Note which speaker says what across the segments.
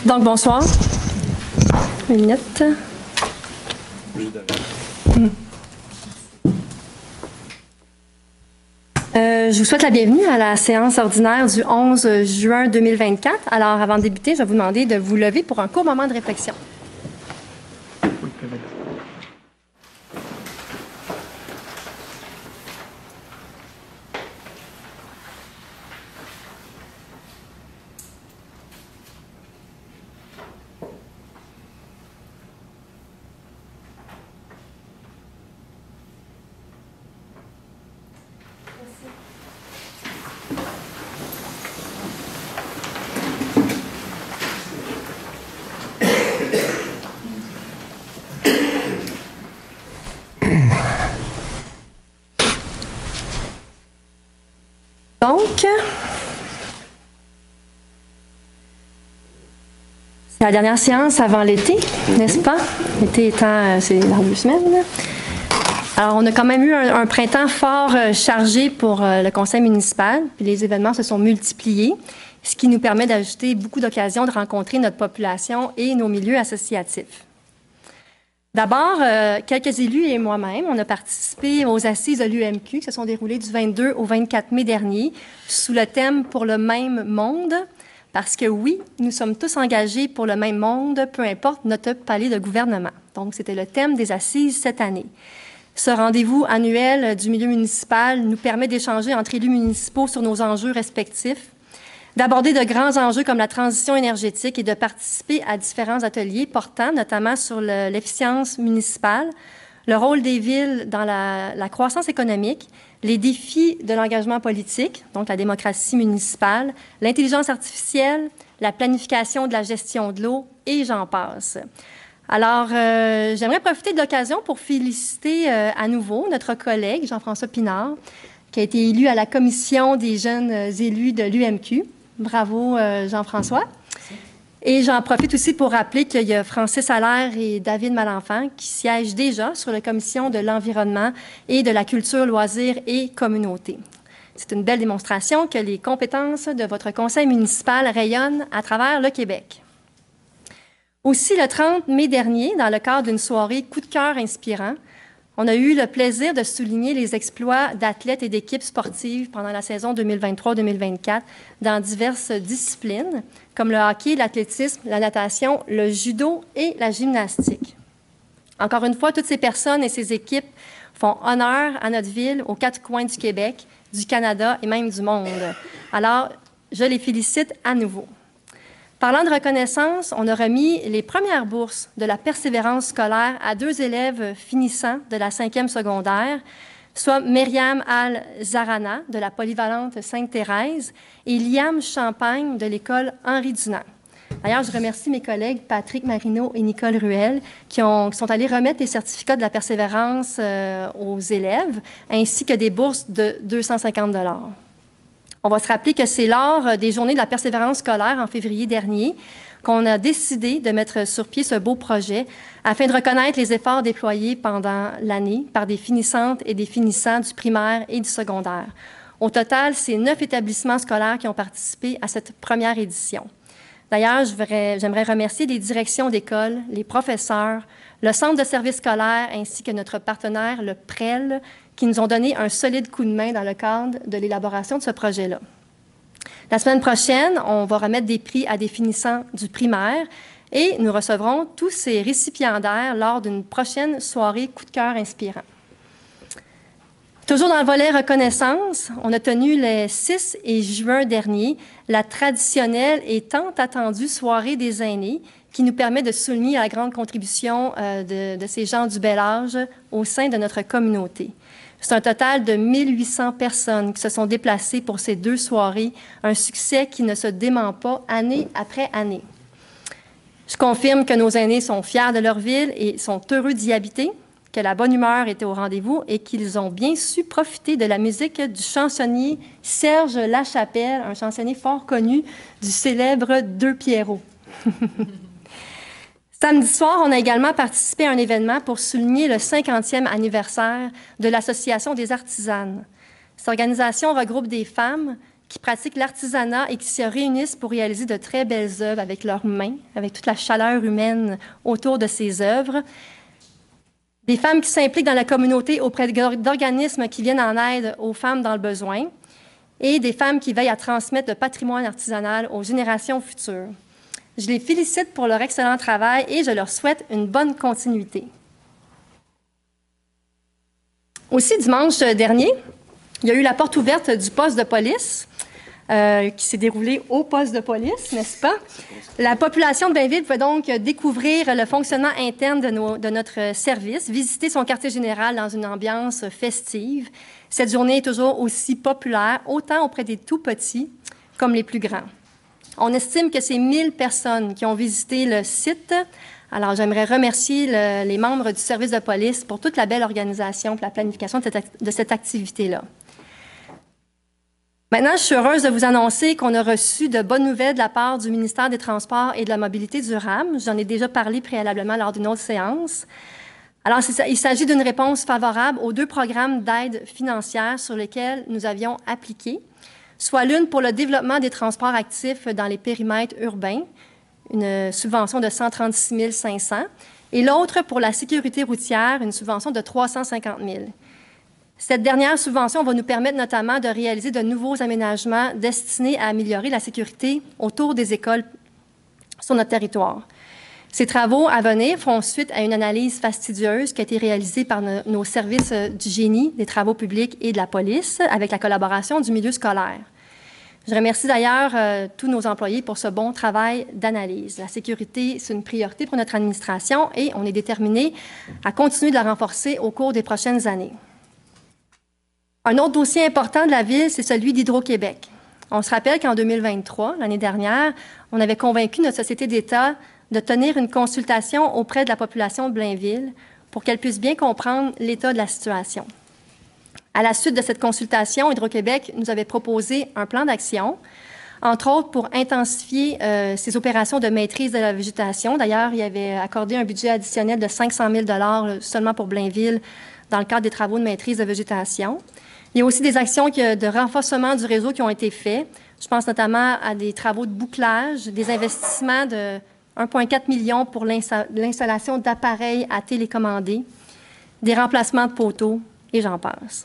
Speaker 1: Donc, bonsoir. Une minute. Je vous souhaite la bienvenue à la séance ordinaire du 11 juin 2024. Alors, avant de débuter, je vais vous demander de vous lever pour un court moment de réflexion. Donc, c'est la dernière séance avant l'été, n'est-ce pas? L'été étant, c'est dans 2 semaines. Alors, on a quand même eu un printemps fort chargé pour le conseil municipal. Puis les événements se sont multipliés, ce qui nous permet d'ajouter beaucoup d'occasions de rencontrer notre population et nos milieux associatifs. D'abord, quelques élus et moi-même, on a participé aux assises de l'UMQ qui se sont déroulées du 22 au 24 mai dernier sous le thème « Pour le même monde », parce que oui, nous sommes tous engagés pour le même monde, peu importe notre palier de gouvernement. Donc, c'était le thème des assises cette année. Ce rendez-vous annuel du milieu municipal nous permet d'échanger entre élus municipaux sur nos enjeux respectifs, d'aborder de grands enjeux comme la transition énergétique et de participer à différents ateliers portant notamment sur l'efficience municipale, le rôle des villes dans la croissance économique, les défis de l'engagement politique, donc la démocratie municipale, l'intelligence artificielle, la planification de la gestion de l'eau et j'en passe. Alors, j'aimerais profiter de l'occasion pour féliciter à nouveau notre collègue Jean-François Pinard, qui a été élu à la commission des jeunes élus de l'UMQ. Bravo, Jean-François. Et j'en profite aussi pour rappeler qu'il y a Francis Allaire et David Malenfant qui siègent déjà sur la commission de l'environnement et de la culture, loisirs et communauté. C'est une belle démonstration que les compétences de votre conseil municipal rayonnent à travers le Québec. Aussi, le 30 mai dernier, dans le cadre d'une soirée coup de cœur inspirant, on a eu le plaisir de souligner les exploits d'athlètes et d'équipes sportives pendant la saison 2023-2024 dans diverses disciplines, comme le hockey, l'athlétisme, la natation, le judo et la gymnastique. Encore une fois, toutes ces personnes et ces équipes font honneur à notre ville aux 4 coins du Québec, du Canada et même du monde. Alors, je les félicite à nouveau. Parlant de reconnaissance, on a remis les premières bourses de la persévérance scolaire à 2 élèves finissants de la 5e secondaire, soit Myriam Al-Zarana de la polyvalente Sainte-Thérèse et Liam Champagne de l'école Henri Dunant. D'ailleurs, je remercie mes collègues Patrick Marino et Nicole Ruel qui sont allés remettre les certificats de la persévérance aux élèves, ainsi que des bourses de 250 $. On va se rappeler que c'est lors des Journées de la persévérance scolaire en février dernier qu'on a décidé de mettre sur pied ce beau projet afin de reconnaître les efforts déployés pendant l'année par des finissantes et des finissants du primaire et du secondaire. Au total, c'est 9 établissements scolaires qui ont participé à cette première édition. D'ailleurs, j'aimerais remercier les directions d'école, les professeurs, le centre de services scolaires ainsi que notre partenaire, le PREL, qui nous ont donné un solide coup de main dans le cadre de l'élaboration de ce projet-là. La semaine prochaine, on va remettre des prix à des finissants du primaire et nous recevrons tous ces récipiendaires lors d'une prochaine soirée coup de cœur inspirant. Toujours dans le volet reconnaissance, on a tenu le 6 et juin dernier la traditionnelle et tant attendue soirée des aînés qui nous permet de souligner la grande contribution de ces gens du bel âge au sein de notre communauté. C'est un total de 1800 personnes qui se sont déplacées pour ces 2 soirées, un succès qui ne se dément pas année après année. Je confirme que nos aînés sont fiers de leur ville et sont heureux d'y habiter, que la bonne humeur était au rendez-vous et qu'ils ont bien su profiter de la musique du chansonnier Serge Lachapelle, un chansonnier fort connu du célèbre Deux Pierrots. Samedi soir, on a également participé à un événement pour souligner le 50e anniversaire de l'Association des artisanes. Cette organisation regroupe des femmes qui pratiquent l'artisanat et qui se réunissent pour réaliser de très belles œuvres avec leurs mains, avec toute la chaleur humaine autour de ces œuvres. Des femmes qui s'impliquent dans la communauté auprès d'organismes qui viennent en aide aux femmes dans le besoin et des femmes qui veillent à transmettre le patrimoine artisanal aux générations futures. Je les félicite pour leur excellent travail et je leur souhaite une bonne continuité. Aussi, dimanche dernier, il y a eu la porte ouverte du poste de police qui s'est déroulée au poste de police, n'est-ce pas? La population de Blainville peut donc découvrir le fonctionnement interne de notre service, visiter son quartier général dans une ambiance festive. Cette journée est toujours aussi populaire, autant auprès des tout-petits comme les plus grands. On estime que c'est 1000 personnes qui ont visité le site. Alors, j'aimerais remercier les membres du service de police pour toute la belle organisation et la planification de cette activité-là. Maintenant, je suis heureuse de vous annoncer qu'on a reçu de bonnes nouvelles de la part du ministère des Transports et de la Mobilité durable. J'en ai déjà parlé préalablement lors d'une autre séance. Alors, il s'agit d'une réponse favorable aux 2 programmes d'aide financière sur lesquels nous avions appliqué, soit l'une pour le développement des transports actifs dans les périmètres urbains, une subvention de 136 500 et l'autre pour la sécurité routière, une subvention de 350 000. Cette dernière subvention va nous permettre notamment de réaliser de nouveaux aménagements destinés à améliorer la sécurité autour des écoles sur notre territoire. Ces travaux à venir feront suite à une analyse fastidieuse qui a été réalisée par nos services du génie, des travaux publics et de la police avec la collaboration du milieu scolaire. Je remercie d'ailleurs tous nos employés pour ce bon travail d'analyse. La sécurité, c'est une priorité pour notre administration et on est déterminé à continuer de la renforcer au cours des prochaines années. Un autre dossier important de la Ville, c'est celui d'Hydro-Québec. On se rappelle qu'en 2023, l'année dernière, on avait convaincu notre société d'État de tenir une consultation auprès de la population de Blainville pour qu'elle puisse bien comprendre l'état de la situation. À la suite de cette consultation, Hydro-Québec nous avait proposé un plan d'action, entre autres pour intensifier ses opérations de maîtrise de la végétation. D'ailleurs, il avait accordé un budget additionnel de 500 000 $ seulement pour Blainville dans le cadre des travaux de maîtrise de végétation. Il y a aussi des actions de renforcement du réseau qui ont été faits. Je pense notamment à des travaux de bouclage, des investissements de 1,4 million pour l'installation d'appareils à télécommander, des remplacements de poteaux, et j'en passe.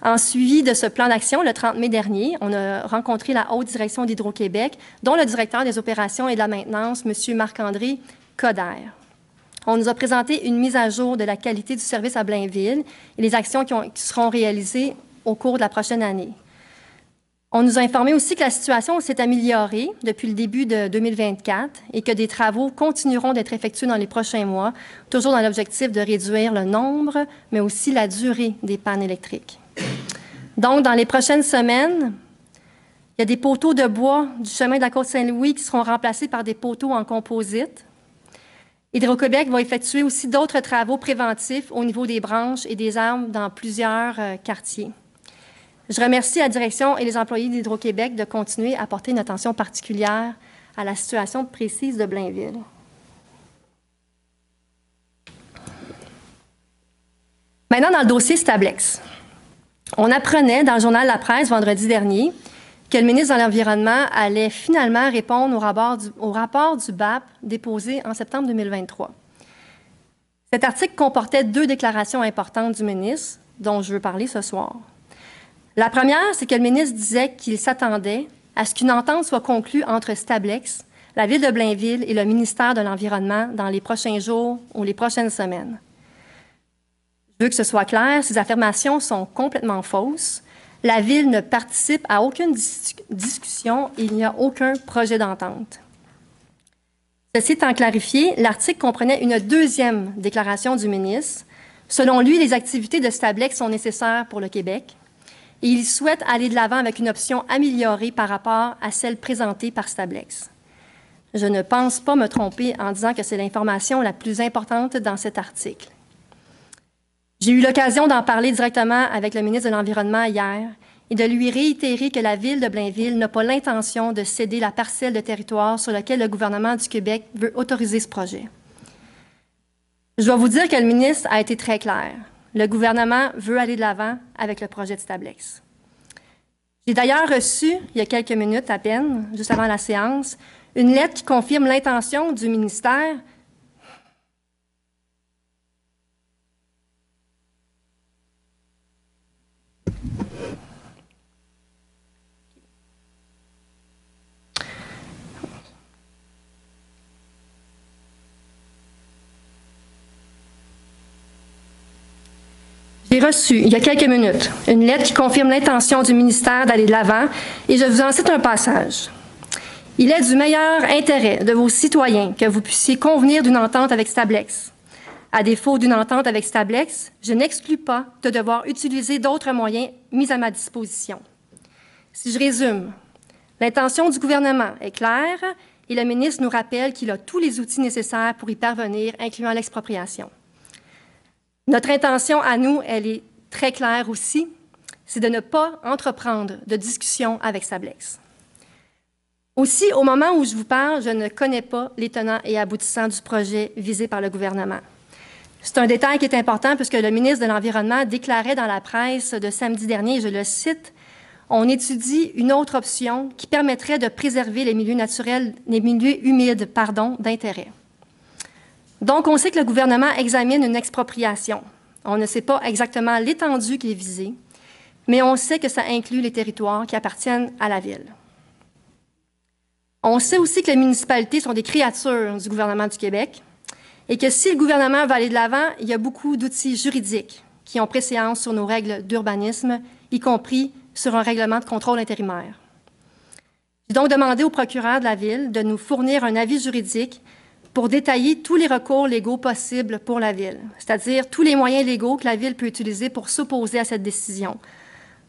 Speaker 1: En suivi de ce plan d'action, le 30 mai dernier, on a rencontré la haute direction d'Hydro-Québec, dont le directeur des opérations et de la maintenance, M. Marc-André Coderre. On nous a présenté une mise à jour de la qualité du service à Blainville et les actions qui seront réalisées au cours de la prochaine année. On nous a informé aussi que la situation s'est améliorée depuis le début de 2024 et que des travaux continueront d'être effectués dans les prochains mois, toujours dans l'objectif de réduire le nombre, mais aussi la durée des pannes électriques. Donc, dans les prochaines semaines, il y a des poteaux de bois du chemin de la Côte-Saint-Louis qui seront remplacés par des poteaux en composite. Hydro-Québec va effectuer aussi d'autres travaux préventifs au niveau des branches et des arbres dans plusieurs quartiers. Je remercie la direction et les employés d'Hydro-Québec de continuer à porter une attention particulière à la situation précise de Blainville. Maintenant, dans le dossier Stablex. On apprenait dans le journal La Presse vendredi dernier que le ministre de l'Environnement allait finalement répondre au rapport du BAP déposé en septembre 2023. Cet article comportait 2 déclarations importantes du ministre dont je veux parler ce soir. La première, c'est que le ministre disait qu'il s'attendait à ce qu'une entente soit conclue entre Stablex, la Ville de Blainville et le ministère de l'Environnement dans les prochains jours ou les prochaines semaines. Je veux que ce soit clair, ces affirmations sont complètement fausses. La Ville ne participe à aucune discussion et il n'y a aucun projet d'entente. Ceci étant clarifié, l'article comprenait une deuxième déclaration du ministre. Selon lui, les activités de Stablex sont nécessaires pour le Québec et il souhaite aller de l'avant avec une option améliorée par rapport à celle présentée par Stablex. Je ne pense pas me tromper en disant que c'est l'information la plus importante dans cet article. J'ai eu l'occasion d'en parler directement avec le ministre de l'Environnement hier et de lui réitérer que la Ville de Blainville n'a pas l'intention de céder la parcelle de territoire sur laquelle le gouvernement du Québec veut autoriser ce projet. Je dois vous dire que le ministre a été très clair. Le gouvernement veut aller de l'avant avec le projet de Stablex. J'ai d'ailleurs reçu, il y a quelques minutes à peine, juste avant la séance, une lettre qui confirme l'intention du ministère J'ai reçu, il y a quelques minutes, une lettre qui confirme l'intention du ministère d'aller de l'avant et je vous en cite un passage. Il est du meilleur intérêt de vos citoyens que vous puissiez convenir d'une entente avec Stablex. À défaut d'une entente avec Stablex, je n'exclus pas de devoir utiliser d'autres moyens mis à ma disposition. Si je résume, l'intention du gouvernement est claire et le ministre nous rappelle qu'il a tous les outils nécessaires pour y parvenir, incluant l'expropriation. Notre intention à nous, elle est très claire aussi, c'est de ne pas entreprendre de discussion avec Stablex. Aussi, au moment où je vous parle, je ne connais pas les tenants et aboutissants du projet visé par le gouvernement. C'est un détail qui est important puisque le ministre de l'Environnement déclarait dans la presse de samedi dernier, je le cite, « On étudie une autre option qui permettrait de préserver les milieux naturels, les milieux humides, d'intérêt. » Donc, on sait que le gouvernement examine une expropriation. On ne sait pas exactement l'étendue qui est visée, mais on sait que ça inclut les territoires qui appartiennent à la ville. On sait aussi que les municipalités sont des créatures du gouvernement du Québec et que si le gouvernement va aller de l'avant, il y a beaucoup d'outils juridiques qui ont préséance sur nos règles d'urbanisme, y compris sur un règlement de contrôle intérimaire. J'ai donc demandé au procureur de la Ville de nous fournir un avis juridique pour détailler tous les recours légaux possibles pour la Ville, c'est-à-dire tous les moyens légaux que la Ville peut utiliser pour s'opposer à cette décision.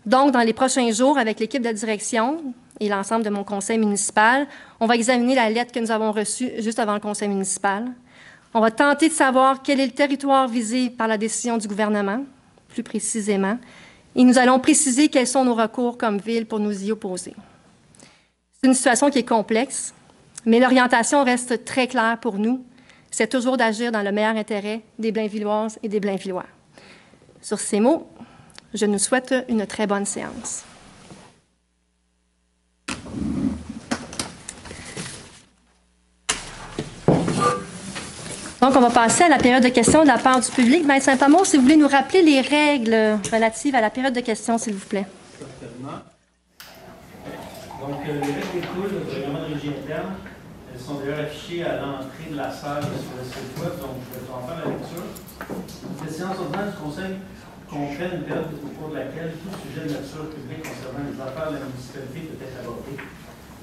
Speaker 1: Donc, dans les prochains jours, avec l'équipe de direction et l'ensemble de mon conseil municipal, on va examiner la lettre que nous avons reçue juste avant le conseil municipal. On va tenter de savoir quel est le territoire visé par la décision du gouvernement, plus précisément, et nous allons préciser quels sont nos recours comme Ville pour nous y opposer. C'est une situation qui est complexe, mais l'orientation reste très claire pour nous. C'est toujours d'agir dans le meilleur intérêt des Blainvilloises et des Blainvillois. Sur ces mots, je nous souhaite une très bonne séance. Donc, on va passer à la période de questions de la part du public. Maître Saint-Amour, si vous voulez nous rappeler les règles relatives à la période de questions, s'il vous plaît.
Speaker 2: Certainement. Donc, les règles d'écoute du règlement de régie interne, elles sont d'ailleurs affichées à l'entrée de la salle sur le site web, donc je vais en faire la lecture. Les séances ordinaires du Conseil comprennent une période au cours de laquelle tout sujet de nature publique concernant les affaires de la municipalité peut être abordé.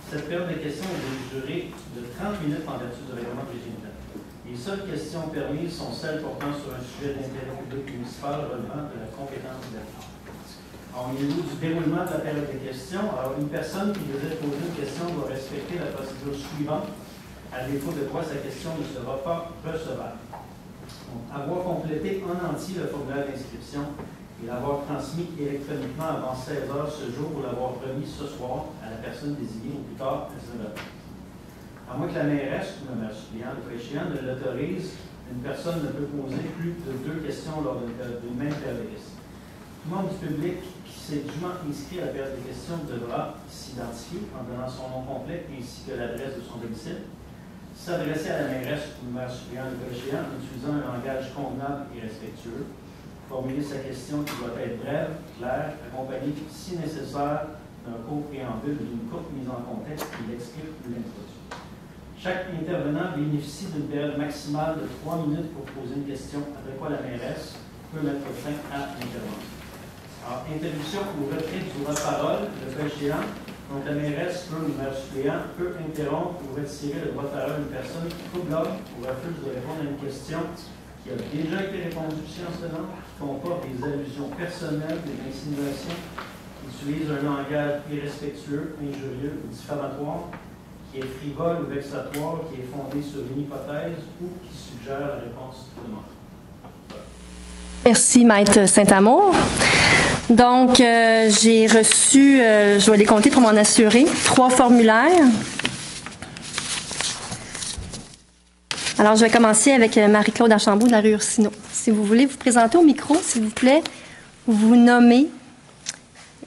Speaker 2: Cette période de questions est d'une durée de 30 minutes en vertu du règlement de régie interne. Les seules questions permises sont celles portant sur un sujet d'intérêt public municipal relevant de la compétence de l'État. Au niveau du déroulement de la période de questions, alors une personne qui désire poser une question doit respecter la procédure suivante. À défaut de quoi sa question ne sera pas recevable. Donc, avoir complété en entier le formulaire d'inscription et l'avoir transmis électroniquement avant 16 heures ce jour ou l'avoir remis ce soir à la personne désignée au plus tard à 19 heures. À moins que la mairesse ou le maire suppléant, le préchéant, ne l'autorise, une personne ne peut poser plus de 2 questions lors d'une même période de questions. Tout le membre du public qui s'est dûment inscrit à la période de questions devra s'identifier en donnant son nom complet ainsi que l'adresse de son domicile, s'adresser à la mairesse ou le maire suppléant, le préchéant, en utilisant un langage convenable et respectueux, formuler sa question qui doit être brève, claire, accompagnée, si nécessaire, d'un court préambule ou d'une courte mise en contexte qui l'explique ou l'introduit. Chaque intervenant bénéficie d'une période maximale de 3 minutes pour poser une question, après quoi la mairesse peut mettre fin à l'intervention. Alors, interruption ou retrait du droit de parole, le préchéant, donc la mairesse peut, ou le maire suppléant, peut interrompre ou retirer le droit de parole d'une personne qui bloque ou refuse de répondre à une question qui a déjà été répondue en ce nom, qui comporte des allusions personnelles, des insinuations, qui utilise un langage irrespectueux, injurieux ou diffamatoire, qui est frivole ou vexatoire, qui est fondé sur une hypothèse ou qui suggère la réponse demandée.
Speaker 1: Merci, Maître Saint-Amour. Donc, j'ai reçu, je vais les compter pour m'en assurer, 3 formulaires. Alors, je vais commencer avec Marie-Claude Archambault de la rue Ursineau. Si vous voulez vous présenter au micro, s'il vous plaît, vous vous nommez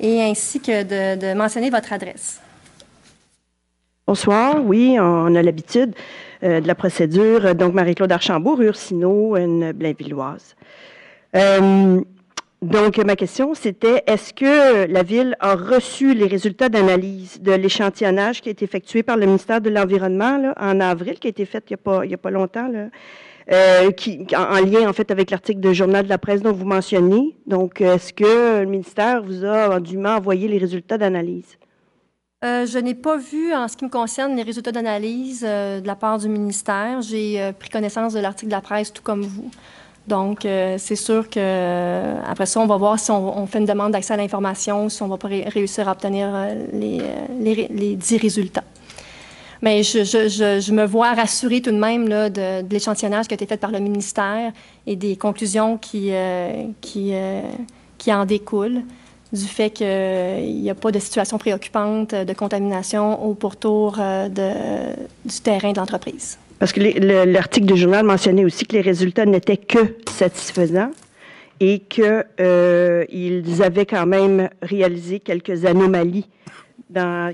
Speaker 1: et ainsi que de mentionner votre adresse.
Speaker 3: Bonsoir. Oui, on a l'habitude de la procédure. Donc, Marie-Claude Archambault, rue Ursino, une Blainvilloise. Donc, ma question, c'était, est-ce que la Ville a reçu les résultats d'analyse de l'échantillonnage qui a été effectué par le ministère de l'Environnement là, en avril, qui a été fait il n'y a pas longtemps, là, en lien, en fait, avec l'article de Journal de la presse dont vous mentionnez? Donc, est-ce que le ministère vous a dûment envoyé les résultats d'analyse?
Speaker 1: Je n'ai pas vu, en ce qui me concerne, les résultats d'analyse de la part du ministère. J'ai pris connaissance de l'article de la presse, tout comme vous. Donc, c'est sûr que après ça, on va voir si on fait une demande d'accès à l'information, si on va pas réussir à obtenir les 10 résultats. Mais je me vois rassurée tout de même là, de l'échantillonnage qui a été fait par le ministère et des conclusions qui en découlent, du fait qu'il n'y a pas de situation préoccupante de contamination au pourtour du terrain de l'entreprise. Parce que
Speaker 3: l'article du journal mentionnait aussi que les résultats n'étaient que satisfaisants et qu'ils avaient quand même réalisé quelques anomalies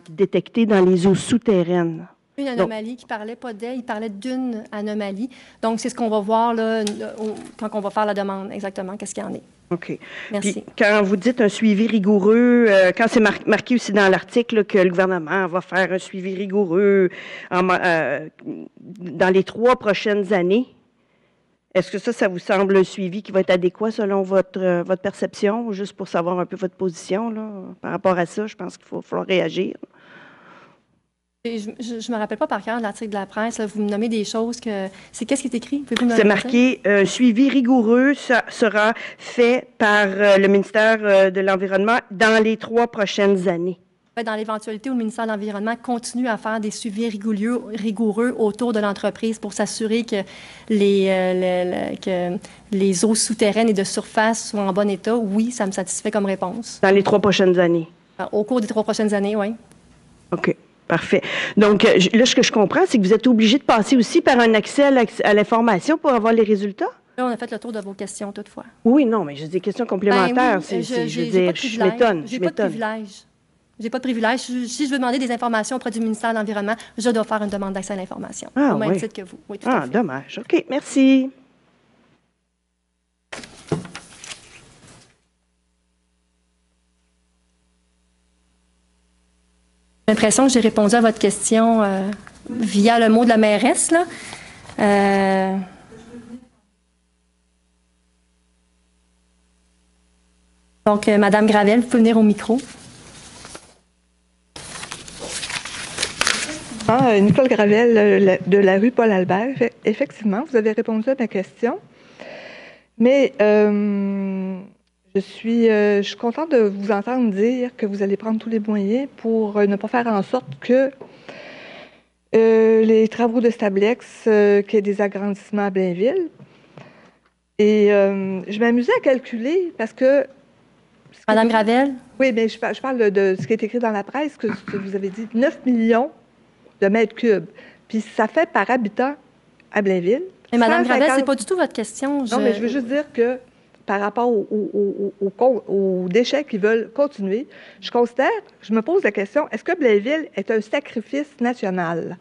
Speaker 3: détectées dans les eaux souterraines.
Speaker 1: Une anomalie qui parlait pas d'elle, il parlait d'une anomalie. Donc, c'est ce qu'on va voir là, quand on va faire la demande, exactement, qu'est-ce qu'il y en est.
Speaker 3: OK.
Speaker 1: Merci.
Speaker 3: Puis, quand vous dites un suivi rigoureux, quand c'est marqué aussi dans l'article que le gouvernement va faire un suivi rigoureux dans les 3 prochaines années, est-ce que ça vous semble un suivi qui va être adéquat selon votre perception, juste pour savoir un peu votre position là, par rapport à ça? Je pense qu'il faut falloir réagir.
Speaker 1: Je ne me rappelle pas par cœur de l'article de la presse. Là, vous me nommez des choses que... Qu'est-ce qui est écrit?
Speaker 3: C'est marqué « Suivi rigoureux sera fait par le ministère de l'Environnement dans les 3 prochaines années. »
Speaker 1: Dans l'éventualité où le ministère de l'Environnement continue à faire des suivis rigoureux autour de l'entreprise pour s'assurer que les eaux souterraines et de surface soient en bon état, oui, ça me satisfait comme réponse.
Speaker 3: Dans les 3 prochaines années?
Speaker 1: Au cours des 3 prochaines années, oui.
Speaker 3: OK. Parfait. Donc, là, ce que je comprends, c'est que vous êtes obligé de passer aussi par un accès à l'information pour avoir les résultats?
Speaker 1: Là, on a fait le tour de vos questions, toutefois.
Speaker 3: Oui, non, mais j'ai des questions complémentaires.
Speaker 1: Oui, je m'étonne. J'ai pas de privilège. J'ai pas de privilège. Si je veux demander des informations auprès du ministère de l'Environnement, je dois faire une demande d'accès à l'information. Au même titre que vous. Oui, tout à fait.
Speaker 3: Dommage. OK, merci.
Speaker 1: J'ai l'impression que j'ai répondu à votre question via le mot de la mairesse, là. Donc, Madame Gravel, vous pouvez venir au micro.
Speaker 4: Nicole Gravel de la rue Paul-Albert. Effectivement, vous avez répondu à ma question. Mais je suis contente de vous entendre dire que vous allez prendre tous les moyens pour ne pas faire en sorte que les travaux de Stablex, qu'il y ait des agrandissements à Blainville. Et je m'amusais à calculer parce que...
Speaker 1: Madame Gravel?
Speaker 4: Oui, mais je parle de ce qui est écrit dans la presse, que vous avez dit 9 millions de mètres cubes. Puis ça fait par habitant à Blainville.
Speaker 1: Mais Madame Gravel, c'est pas du tout votre question.
Speaker 4: Non, mais je veux juste dire que par rapport aux déchets qui veulent continuer, je me pose la question, est-ce que Blainville est un sacrifice national?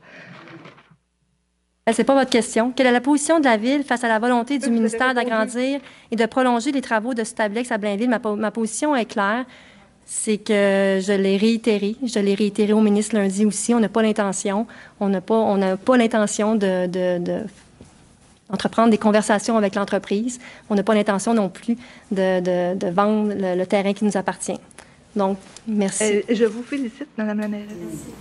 Speaker 1: C'est pas votre question. Quelle est la position de la Ville face à la volonté du ministère d'agrandir et de prolonger les travaux de Stablex à Blainville? Ma position est claire. C'est que je l'ai réitéré au ministre lundi aussi. On n'a pas l'intention, d'entreprendre des conversations avec l'entreprise. On n'a pas l'intention non plus de vendre le terrain qui nous appartient. Donc, merci.
Speaker 4: Je vous félicite, Madame la mairesse.
Speaker 1: Merci.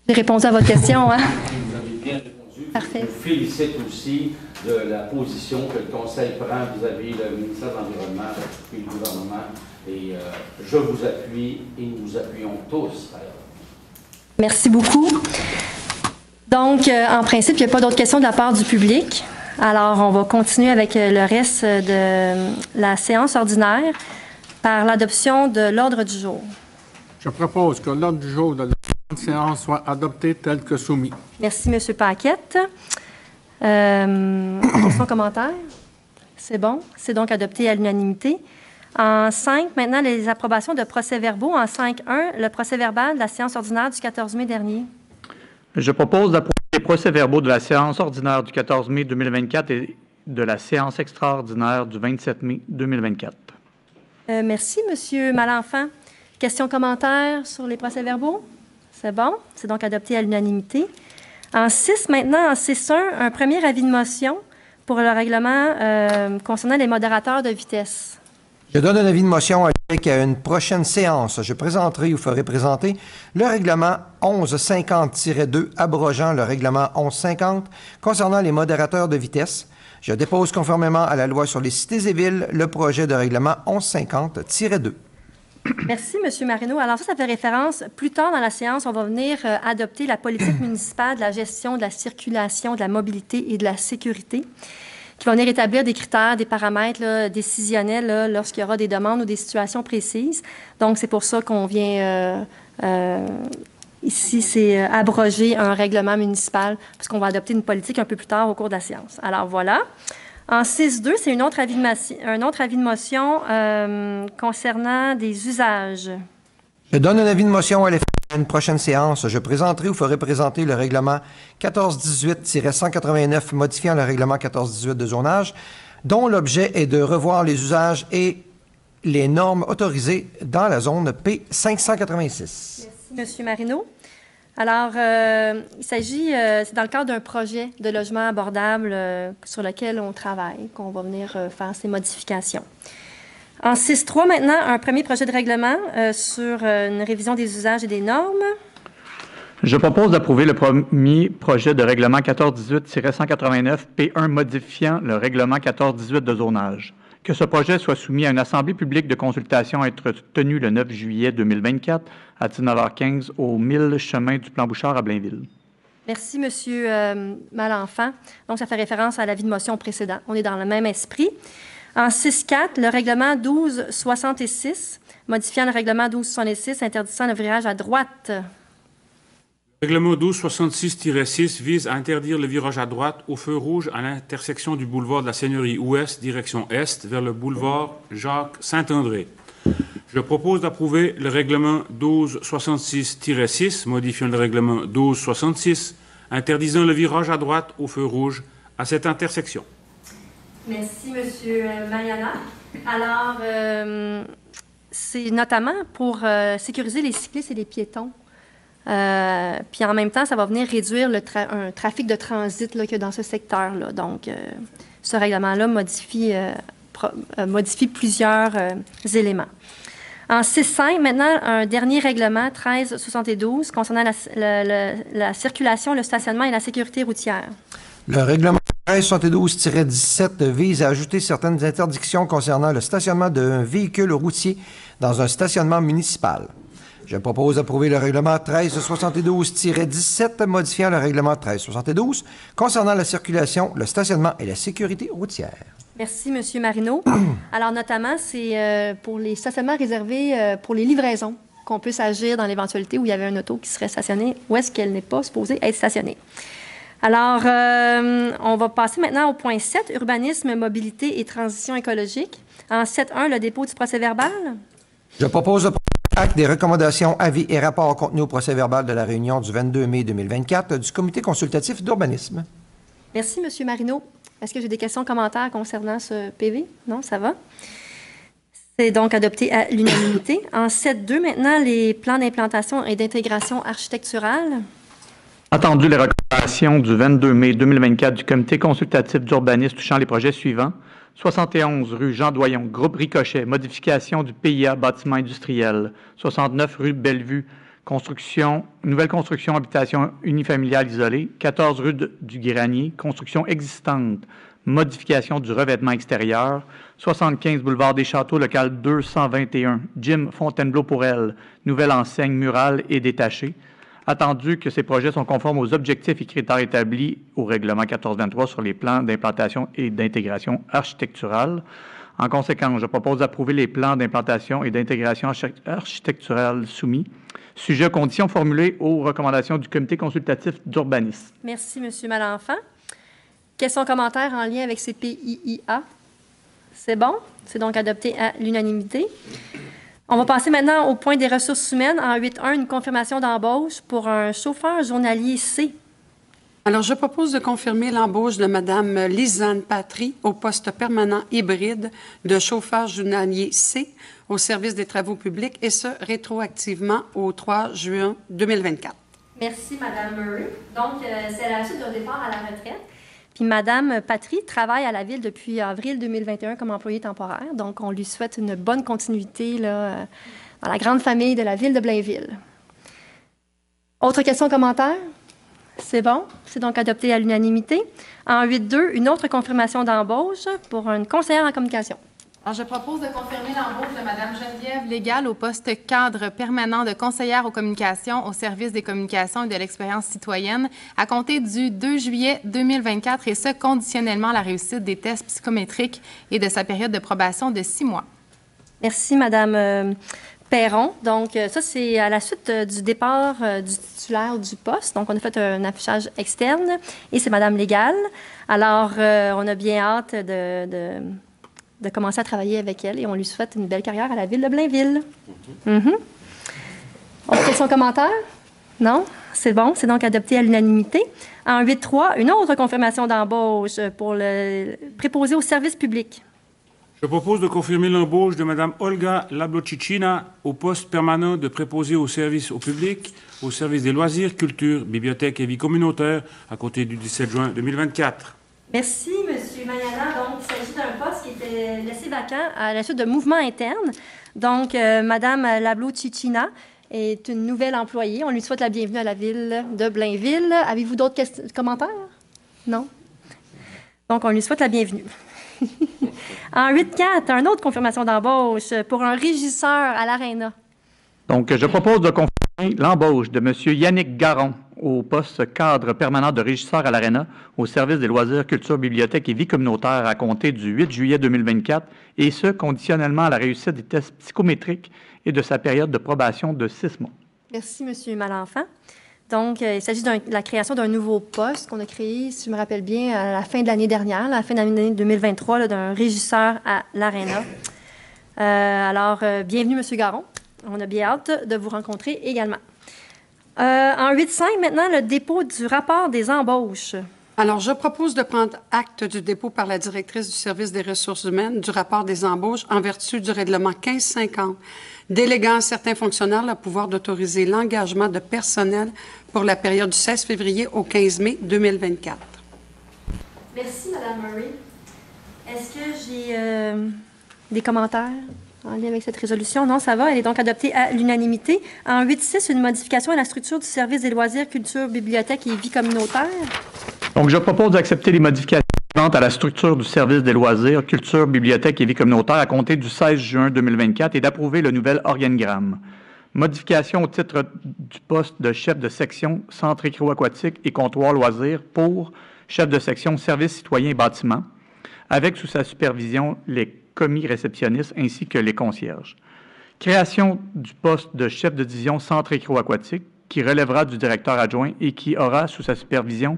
Speaker 1: J'ai répondu à votre question, hein?
Speaker 5: Vous avez bien répondu.
Speaker 1: Parfait.
Speaker 5: Je vous félicite aussi de la position que le Conseil prend vis-à-vis du ministère de l'Environnement et du gouvernement. Et je vous appuie et nous vous appuyons tous.
Speaker 1: Merci beaucoup. Donc, en principe, il n'y a pas d'autres questions de la part du public. Alors, on va continuer avec le reste de la séance ordinaire par l'adoption de l'ordre du jour.
Speaker 6: Je propose que l'ordre du jour de la séance soit adopté tel que soumis.
Speaker 1: Merci, M. Paquette. Questions, commentaires? C'est bon. C'est donc adopté à l'unanimité. En 5, maintenant, les approbations de procès-verbaux. En 5.1, le procès-verbal de la séance ordinaire du 14 mai dernier.
Speaker 7: Je propose d'approuver les procès-verbaux de la séance ordinaire du 14 mai 2024 et de la séance extraordinaire du 27 mai 2024.
Speaker 1: Merci, M. Malenfant. Questions, commentaires sur les procès-verbaux? C'est bon. C'est donc adopté à l'unanimité. En 6, maintenant, en 6.1, un premier avis de motion pour le règlement concernant les modérateurs de vitesse.
Speaker 8: Je donne un avis de motion qu'à une prochaine séance, je présenterai ou ferai présenter le règlement 1150-2 abrogeant le règlement 1150 concernant les modérateurs de vitesse. Je dépose conformément à la loi sur les cités et villes le projet de règlement 1150-2.
Speaker 1: Merci, M. Marino. Alors ça fait référence, plus tard dans la séance, on va venir adopter la politique municipale de la gestion de la circulation, de la mobilité et de la sécurité, qui va venir établir des critères, des paramètres là, décisionnels lorsqu'il y aura des demandes ou des situations précises. Donc, c'est pour ça qu'on vient ici, c'est abroger un règlement municipal, parce qu'on va adopter une politique un peu plus tard au cours de la séance. Alors, voilà. En 6.2, c'est un autre avis de motion concernant des usages.
Speaker 8: Je donne un avis de motion à l'effet une prochaine séance. Je présenterai ou ferai présenter le règlement 1418-189 modifiant le règlement 1418 de zonage, dont l'objet est de revoir les usages et les normes autorisées dans la zone P586.
Speaker 1: Merci, M. Marino. Alors, il s'agit, c'est dans le cadre d'un projet de logement abordable sur lequel on travaille, qu'on va venir faire ces modifications. En 6.3, maintenant, un premier projet de règlement sur une révision des usages et des normes.
Speaker 7: Je propose d'approuver le premier projet de règlement 1418-189 P1 modifiant le règlement 1418 de zonage. Que ce projet soit soumis à une assemblée publique de consultation à être tenue le 9 juillet 2024 à 19h15 au 1000 chemin du Plan Bouchard à Blainville.
Speaker 1: Merci, M. Malenfant. Donc, ça fait référence à l'avis de motion précédent. On est dans le même esprit. En 6.4, le règlement 1266, modifiant le règlement 1266, interdisant le virage à droite.
Speaker 6: Le règlement 1266-6 vise à interdire le virage à droite au feu rouge à l'intersection du boulevard de la Seigneurie Ouest, direction Est, vers le boulevard Jacques-Saint-André. Je propose d'approuver le règlement 1266-6, modifiant le règlement 1266, interdisant le virage à droite au feu rouge à cette intersection.
Speaker 1: Merci, M. Mayana. Alors, c'est notamment pour sécuriser les cyclistes et les piétons. Puis en même temps, ça va venir réduire un trafic de transit qu'il y a dans ce secteur-là. Donc, ce règlement-là modifie plusieurs éléments. En 6.5, maintenant, un dernier règlement, 1372, concernant la circulation, le stationnement et la sécurité routière.
Speaker 8: Le règlement 1372-17 vise à ajouter certaines interdictions concernant le stationnement d'un véhicule routier dans un stationnement municipal. Je propose d'approuver le règlement 1372-17 modifiant le règlement 1372 concernant la circulation, le stationnement et la sécurité routière.
Speaker 1: Merci, M. Marino. Alors, notamment, c'est pour les stationnements réservés pour les livraisons qu'on peut s'agir dans l'éventualité où il y avait un auto qui serait stationné où est-ce qu'elle n'est pas supposée être stationnée. Alors, on va passer maintenant au point 7, urbanisme, mobilité et transition écologique. En 7.1, le dépôt du procès-verbal.
Speaker 8: Je propose de prendre acte des recommandations, avis et rapports contenus au procès-verbal de la réunion du 22 mai 2024 du Comité consultatif d'urbanisme.
Speaker 1: Merci, M. Marino. Est-ce que j'ai des questions, commentaires concernant ce PV? Non, ça va. C'est donc adopté à l'unanimité. En 7.2, maintenant, les plans d'implantation et d'intégration architecturale.
Speaker 7: Attendu les recommandations du 22 mai 2024 du Comité consultatif d'urbanisme touchant les projets suivants. 71 rue Jean Doyon, groupe Ricochet, modification du PIA, bâtiment industriel. 69 rue Bellevue, nouvelle construction, habitation unifamiliale isolée. 14 rue du Granier, construction existante, modification du revêtement extérieur. 75 boulevard des Châteaux, local 221, Jim Fontainebleau-Pourel, nouvelle enseigne murale et détachée. Attendu que ces projets sont conformes aux objectifs et critères établis au règlement 1423 sur les plans d'implantation et d'intégration architecturale. En conséquence, je propose d'approuver les plans d'implantation et d'intégration architecturale soumis, sujet aux conditions formulées aux recommandations du Comité consultatif d'urbanisme.
Speaker 1: Merci, M. Malenfant. Questions, commentaires en lien avec ces PIIA? C'est bon? C'est donc adopté à l'unanimité. On va passer maintenant au point des ressources humaines. En 8.1, une confirmation d'embauche pour un chauffeur journalier C.
Speaker 9: Alors, je propose de confirmer l'embauche de Mme Lisanne Patry au poste permanent hybride de chauffeur journalier C au service des travaux publics, et ce, rétroactivement au 3 juin 2024.
Speaker 1: Merci, Mme Murray. Donc, c'est à la suite d'un départ à la retraite. Puis, Mme Patry travaille à la Ville depuis avril 2021 comme employée temporaire. Donc, on lui souhaite une bonne continuité là, dans la grande famille de la Ville de Blainville. Autre question, commentaire? C'est bon. C'est donc adopté à l'unanimité. En 8.2, une autre confirmation d'embauche pour une conseillère en communication.
Speaker 10: Alors, je propose de confirmer l'embauche de Mme Geneviève Légal au poste cadre permanent de conseillère aux communications au service des communications et de l'expérience citoyenne à compter du 2 juillet 2024, et ce, conditionnellement à la réussite des tests psychométriques et de sa période de probation de 6 mois.
Speaker 1: Merci, Mme Perron. Donc, ça, c'est à la suite du départ du titulaire du poste. Donc, on a fait un affichage externe et c'est Mme Légal. Alors, on a bien hâte de commencer à travailler avec elle et on lui souhaite une belle carrière à la Ville de Blainville. Autre question, commentaire? Non? C'est bon. C'est donc adopté à l'unanimité. En 8.3, une autre confirmation d'embauche pour le préposé au service public.
Speaker 6: Je propose de confirmer l'embauche de Mme Olga Lablocicina au poste permanent de préposé au service au public, au service des loisirs, culture, bibliothèque et vie communautaire à compter du 17 juin 2024.
Speaker 1: Merci, M. Mayala. Donc, il s'agit d'un poste qui était laissé vacant à la suite de mouvements internes. Donc, Mme Lablocicina est une nouvelle employée. On lui souhaite la bienvenue à la Ville de Blainville. Avez-vous d'autres commentaires? Non? Donc, on lui souhaite la bienvenue. En 8.4, une autre confirmation d'embauche pour un régisseur à l'Arena.
Speaker 7: Donc, je propose de confirmer l'embauche de M. Yannick Garon au poste cadre permanent de régisseur à l'Arena au service des loisirs, culture, bibliothèque et vie communautaire à compter du 8 juillet 2024, et ce, conditionnellement à la réussite des tests psychométriques et de sa période de probation de 6 mois.
Speaker 1: Merci, M. Malenfant. Donc, il s'agit de la création d'un nouveau poste qu'on a créé, si je me rappelle bien, à la fin de l'année dernière, à la fin de l'année 2023, là, d'un régisseur à l'Arena. Alors, bienvenue, M. Garon. On a bien hâte de vous rencontrer également. En 8.5, maintenant, le dépôt du rapport des embauches.
Speaker 9: Alors, je propose de prendre acte du dépôt par la directrice du service des ressources humaines du rapport des embauches en vertu du règlement 1550, déléguant à certains fonctionnaires le pouvoir d'autoriser l'engagement de personnel pour la période du 16 février au 15 mai 2024.
Speaker 1: Merci, Mme Murray. Est-ce que j'ai des commentaires en lien avec cette résolution? Non, ça va. Elle est donc adoptée à l'unanimité. En 8.6, une modification à la structure du service des loisirs, culture, bibliothèque et vie communautaire.
Speaker 7: Donc, je propose d'accepter les modifications suivantes à la structure du service des loisirs, culture, bibliothèque et vie communautaire à compter du 16 juin 2024 et d'approuver le nouvel organigramme. Modification au titre du poste de chef de section centre écro-aquatique et comptoir loisirs pour chef de section service citoyen et bâtiment, avec sous sa supervision les commis réceptionnistes ainsi que les concierges. Création du poste de chef de division centre écro-aquatique qui relèvera du directeur adjoint et qui aura sous sa supervision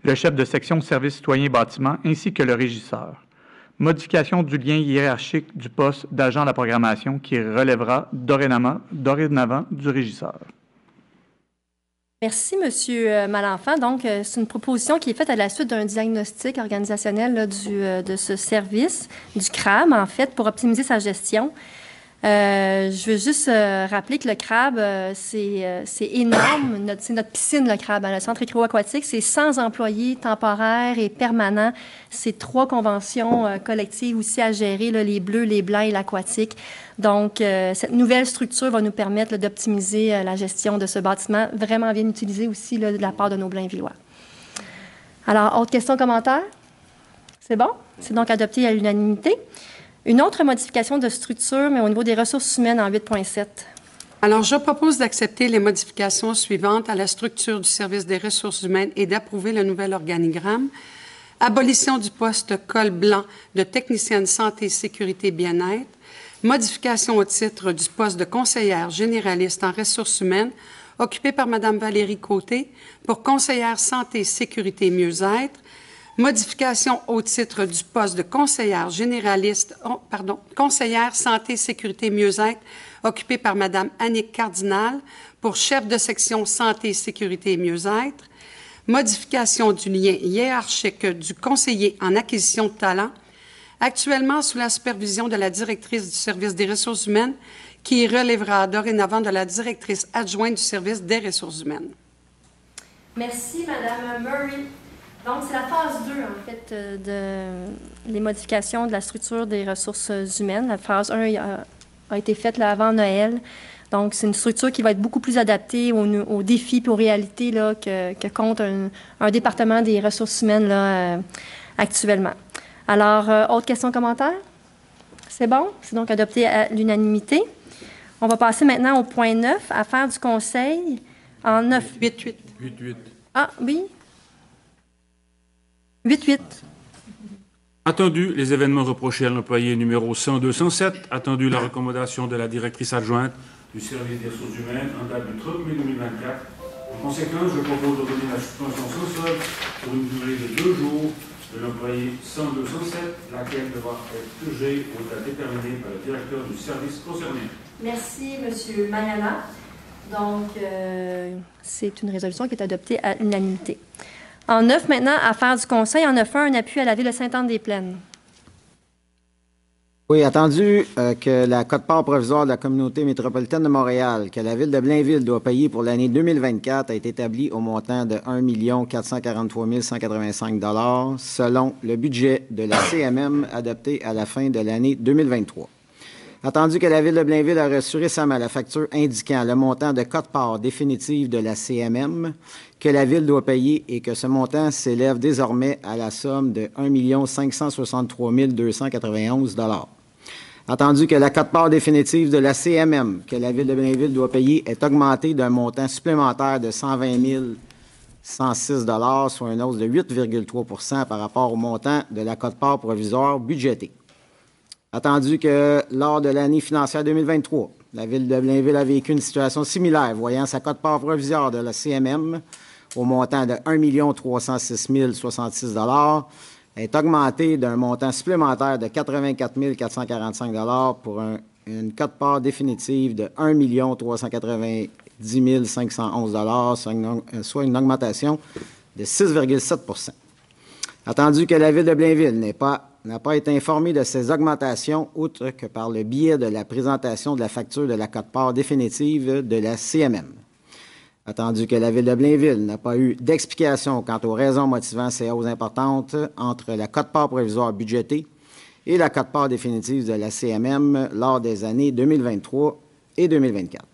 Speaker 7: le chef de section service citoyen et bâtiment ainsi que le régisseur. Modification du lien hiérarchique du poste d'agent de la programmation qui relèvera dorénavant du régisseur.
Speaker 1: Merci, M. Malenfant. Donc, c'est une proposition qui est faite à la suite d'un diagnostic organisationnel là, de ce service, du CRAB, en fait, pour optimiser sa gestion. Je veux juste rappeler que le CRAB, c'est énorme. C'est notre piscine, le CRAB, le centre écro-aquatique. C'est 100 employés temporaires et permanents. C'est 3 conventions collectives aussi à gérer, là, les bleus, les blancs et l'aquatique. Donc, cette nouvelle structure va nous permettre d'optimiser la gestion de ce bâtiment, vraiment bien utilisé aussi là, de la part de nos Blainvillois. Alors, autre question, commentaire? C'est bon? C'est donc adopté à l'unanimité. Une autre modification de structure, mais au niveau des ressources humaines en 8.7.
Speaker 9: Alors, je propose d'accepter les modifications suivantes à la structure du service des ressources humaines et d'approuver le nouvel organigramme. Abolition du poste col blanc de technicienne santé, sécurité, bien-être. Modification au titre du poste de conseillère généraliste en ressources humaines occupé par Mme Valérie Côté pour conseillère santé, sécurité, mieux-être. Modification au titre du poste de conseillère généraliste, conseillère santé, sécurité, mieux-être, occupé par Mme Annick Cardinal pour chef de section santé, sécurité et mieux-être. Modification du lien hiérarchique du conseiller en acquisition de talent, actuellement sous la supervision de la directrice du service des ressources humaines, qui relèvera dorénavant de la directrice adjointe du service des ressources humaines.
Speaker 1: Merci, Mme Murray. Donc, c'est la phase 2, en fait, des modifications de la structure des ressources humaines. La phase 1 a été faite là, avant Noël. Donc, c'est une structure qui va être beaucoup plus adaptée aux défis et aux réalités là, que compte un département des ressources humaines là, actuellement. Alors, autres questions, commentaires? C'est bon? C'est donc adopté à l'unanimité. On va passer maintenant au point 9, affaires du Conseil en 9.
Speaker 9: 8-8.
Speaker 6: 8-8.
Speaker 1: Ah, oui? 8-8.
Speaker 6: Attendu les événements reprochés à l'employé numéro 102-107. Attendu la recommandation de la directrice adjointe du service des ressources humaines en date du 30 mai 2024. En conséquence, je propose de donner la suspension sans solde pour une durée de 2 jours de l'employé 102-107, laquelle devra être purgée aux dates déterminées par le directeur du service concerné.
Speaker 1: Merci, M. Mayana. Donc, c'est une résolution qui est adoptée à l'unanimité. En 9, maintenant, affaires du Conseil. En 9.1, un appui à la Ville de Sainte-Anne-des-Plaines.
Speaker 11: Oui, attendu que la quote-part provisoire de la communauté métropolitaine de Montréal, que la Ville de Blainville doit payer pour l'année 2024, a été établie au montant de 1 443 185 $ selon le budget de la CMM adopté à la fin de l'année 2023. Attendu que la Ville de Blainville a reçu récemment la facture indiquant le montant de quote-part définitive de la CMM que la Ville doit payer et que ce montant s'élève désormais à la somme de 1 563 291 $. Attendu que la quote-part définitive de la CMM que la Ville de Blainville doit payer est augmentée d'un montant supplémentaire de 120 106 $, soit une hausse de 8,3 % par rapport au montant de la quote-part provisoire budgétée. Attendu que lors de l'année financière 2023, la Ville de Blainville a vécu une situation similaire, voyant sa quote-part provisoire de la CMM au montant de 1 306 066 $, est augmentée d'un montant supplémentaire de 84 445 $ pour une quote-part définitive de 1 390 511 $, soit une augmentation de 6,7 %. Attendu que la Ville de Blainville n'a pas été informée de ces augmentations, outre que par le biais de la présentation de la facture de la quote-part définitive de la CMM. Attendu que la Ville de Blainville n'a pas eu d'explication quant aux raisons motivant ces hausses importantes entre la quote-part provisoire budgétée et la quote-part définitive de la CMM lors des années 2023 et 2024.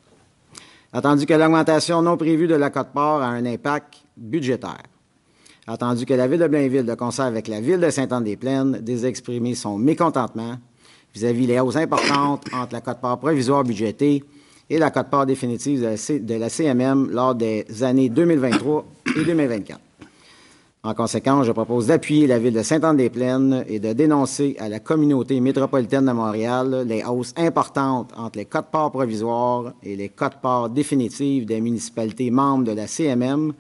Speaker 11: Attendu que l'augmentation non prévue de la quote-part a un impact budgétaire. Attendu que la Ville de Blainville, de concert avec la Ville de Sainte-Anne-des-Plaines, exprimer son mécontentement vis-à-vis les hausses importantes entre la quote-part provisoire budgétée et la quote-part définitive de la CMM lors des années 2023 et 2024. En conséquence, je propose d'appuyer la Ville de Sainte-Anne-des-Plaines et de dénoncer à la communauté métropolitaine de Montréal les hausses importantes entre les quote-part provisoires et les quote-part définitives des municipalités membres de la CMM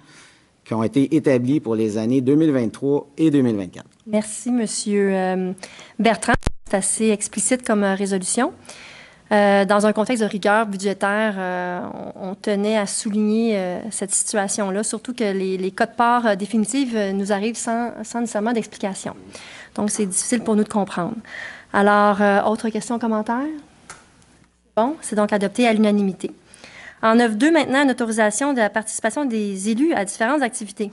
Speaker 11: qui ont été établis pour les années 2023 et 2024.
Speaker 1: Merci, M. Bertrand. C'est assez explicite comme résolution. Dans un contexte de rigueur budgétaire, on tenait à souligner cette situation-là, surtout que les quotes-part définitives nous arrivent sans nécessairement d'explication. Donc, c'est difficile pour nous de comprendre. Alors, autre question, commentaire? Bon, c'est donc adopté à l'unanimité. En 9.2, maintenant, une autorisation de la participation des élus à différentes activités.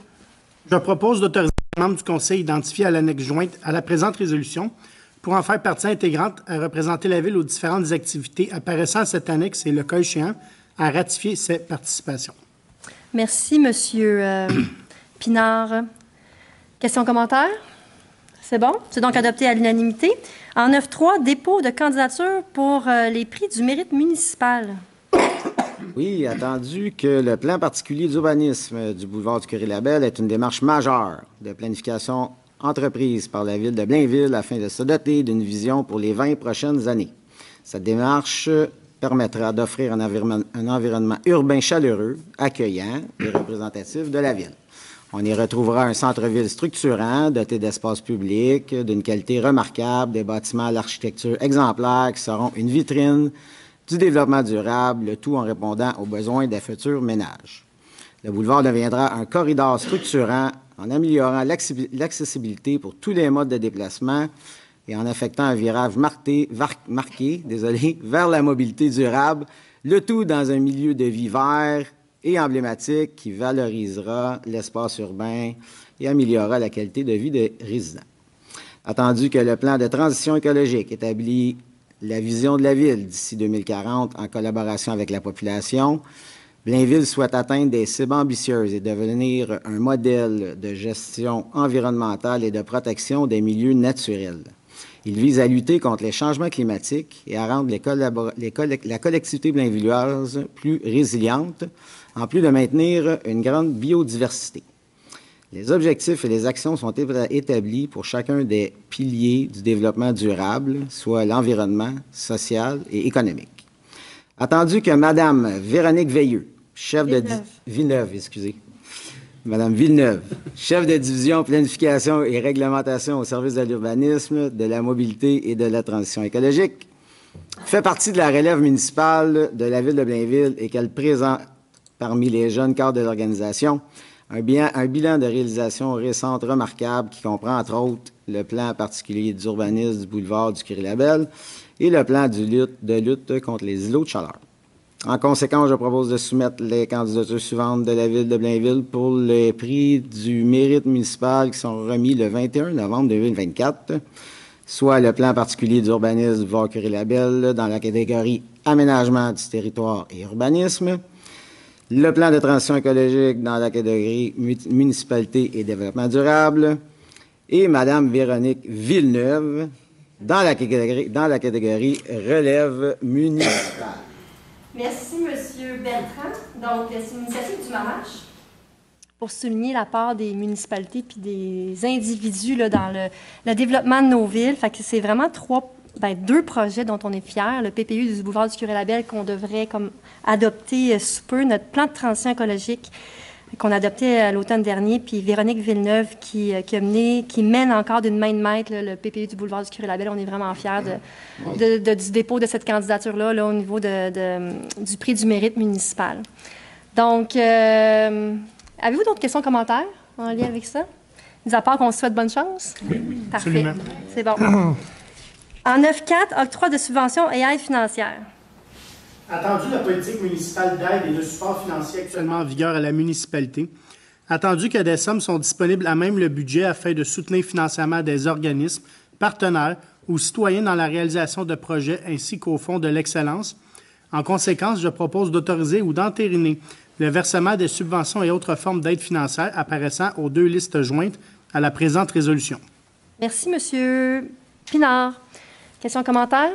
Speaker 12: Je propose d'autoriser les membres du Conseil identifiés à l'annexe jointe à la présente résolution pour en faire partie intégrante à représenter la Ville aux différentes activités apparaissant à cette annexe et, le cas échéant, à ratifier ces participations.
Speaker 1: Merci, M. Pinard. Questions, commentaires? C'est bon? C'est donc adopté à l'unanimité. En 9.3, dépôt de candidature pour les prix du mérite municipal.
Speaker 11: Oui, attendu que le plan particulier d'urbanisme du boulevard du Curie-Labelle est une démarche majeure de planification entreprise par la Ville de Blainville afin de se doter d'une vision pour les 20 prochaines années. Cette démarche permettra d'offrir un environnement urbain chaleureux, accueillant et représentatif de la Ville. On y retrouvera un centre-ville structurant, doté d'espaces publics, d'une qualité remarquable, des bâtiments à l'architecture exemplaire qui seront une vitrine du développement durable, le tout en répondant aux besoins des futurs ménages. Le boulevard deviendra un corridor structurant en améliorant l'accessibilité pour tous les modes de déplacement et en effectuant un virage marqué vers la mobilité durable, le tout dans un milieu de vie vert et emblématique qui valorisera l'espace urbain et améliorera la qualité de vie des résidents. Attendu que le plan de transition écologique établit la vision de la ville d'ici 2040 en collaboration avec la population, Blainville souhaite atteindre des cibles ambitieuses et devenir un modèle de gestion environnementale et de protection des milieux naturels. Il vise à lutter contre les changements climatiques et à rendre la collectivité blainvilloise plus résiliente, en plus de maintenir une grande biodiversité. Les objectifs et les actions sont établis pour chacun des piliers du développement durable, soit l'environnement, social et économique. Attendu que Mme Véronique Veilleux, Madame Villeneuve, chef de division planification et réglementation au service de l'urbanisme, de la mobilité et de la transition écologique, fait partie de la relève municipale de la ville de Blainville et qu'elle présente parmi les jeunes cadres de l'organisation un bilan de réalisation récente remarquable qui comprend entre autres le plan particulier d'urbanisme du boulevard du Curie-Labelle et le plan de lutte contre les îlots de chaleur. En conséquence, je propose de soumettre les candidatures suivantes de la ville de Blainville pour les prix du mérite municipal qui sont remis le 21 novembre 2024, soit le plan particulier d'urbanisme du boulevard Curie-Labelle dans la catégorie aménagement du territoire et urbanisme, le plan de transition écologique dans la catégorie municipalité et développement durable, et Mme Véronique Villeneuve dans la catégorie relève municipale.
Speaker 1: Merci, M. Bertrand. Donc, c'est une initiative du MAMACH pour souligner la part des municipalités puis des individus là, dans le développement de nos villes. Fait que c'est vraiment deux projets dont on est fiers. Le PPU du boulevard du Curie-Labelle qu'on devrait adopter sous peu, notre plan de transition écologique qu'on a adopté à l'automne dernier, puis Véronique Villeneuve qui mène encore d'une main de maître le PPU du boulevard du Curie-Labelle. On est vraiment fiers du dépôt de cette candidature-là là, au niveau du prix du mérite municipal. Donc, avez-vous d'autres questions, commentaires en lien avec ça? Mis à part qu'on se souhaite bonne chance?
Speaker 12: Oui,
Speaker 1: parfait.
Speaker 12: Absolument.
Speaker 1: C'est bon. En 9.4, octroi de subventions et aides financières.
Speaker 12: Attendu la politique municipale d'aide et de support financier actuellement en vigueur à la municipalité, attendu que des sommes sont disponibles à même le budget afin de soutenir financièrement des organismes, partenaires ou citoyens dans la réalisation de projets ainsi qu'au Fonds de l'excellence, en conséquence, je propose d'autoriser ou d'entériner le versement des subventions et autres formes d'aide financière apparaissant aux deux listes jointes à la présente résolution.
Speaker 1: Merci, M. Pinard. Questions, commentaires?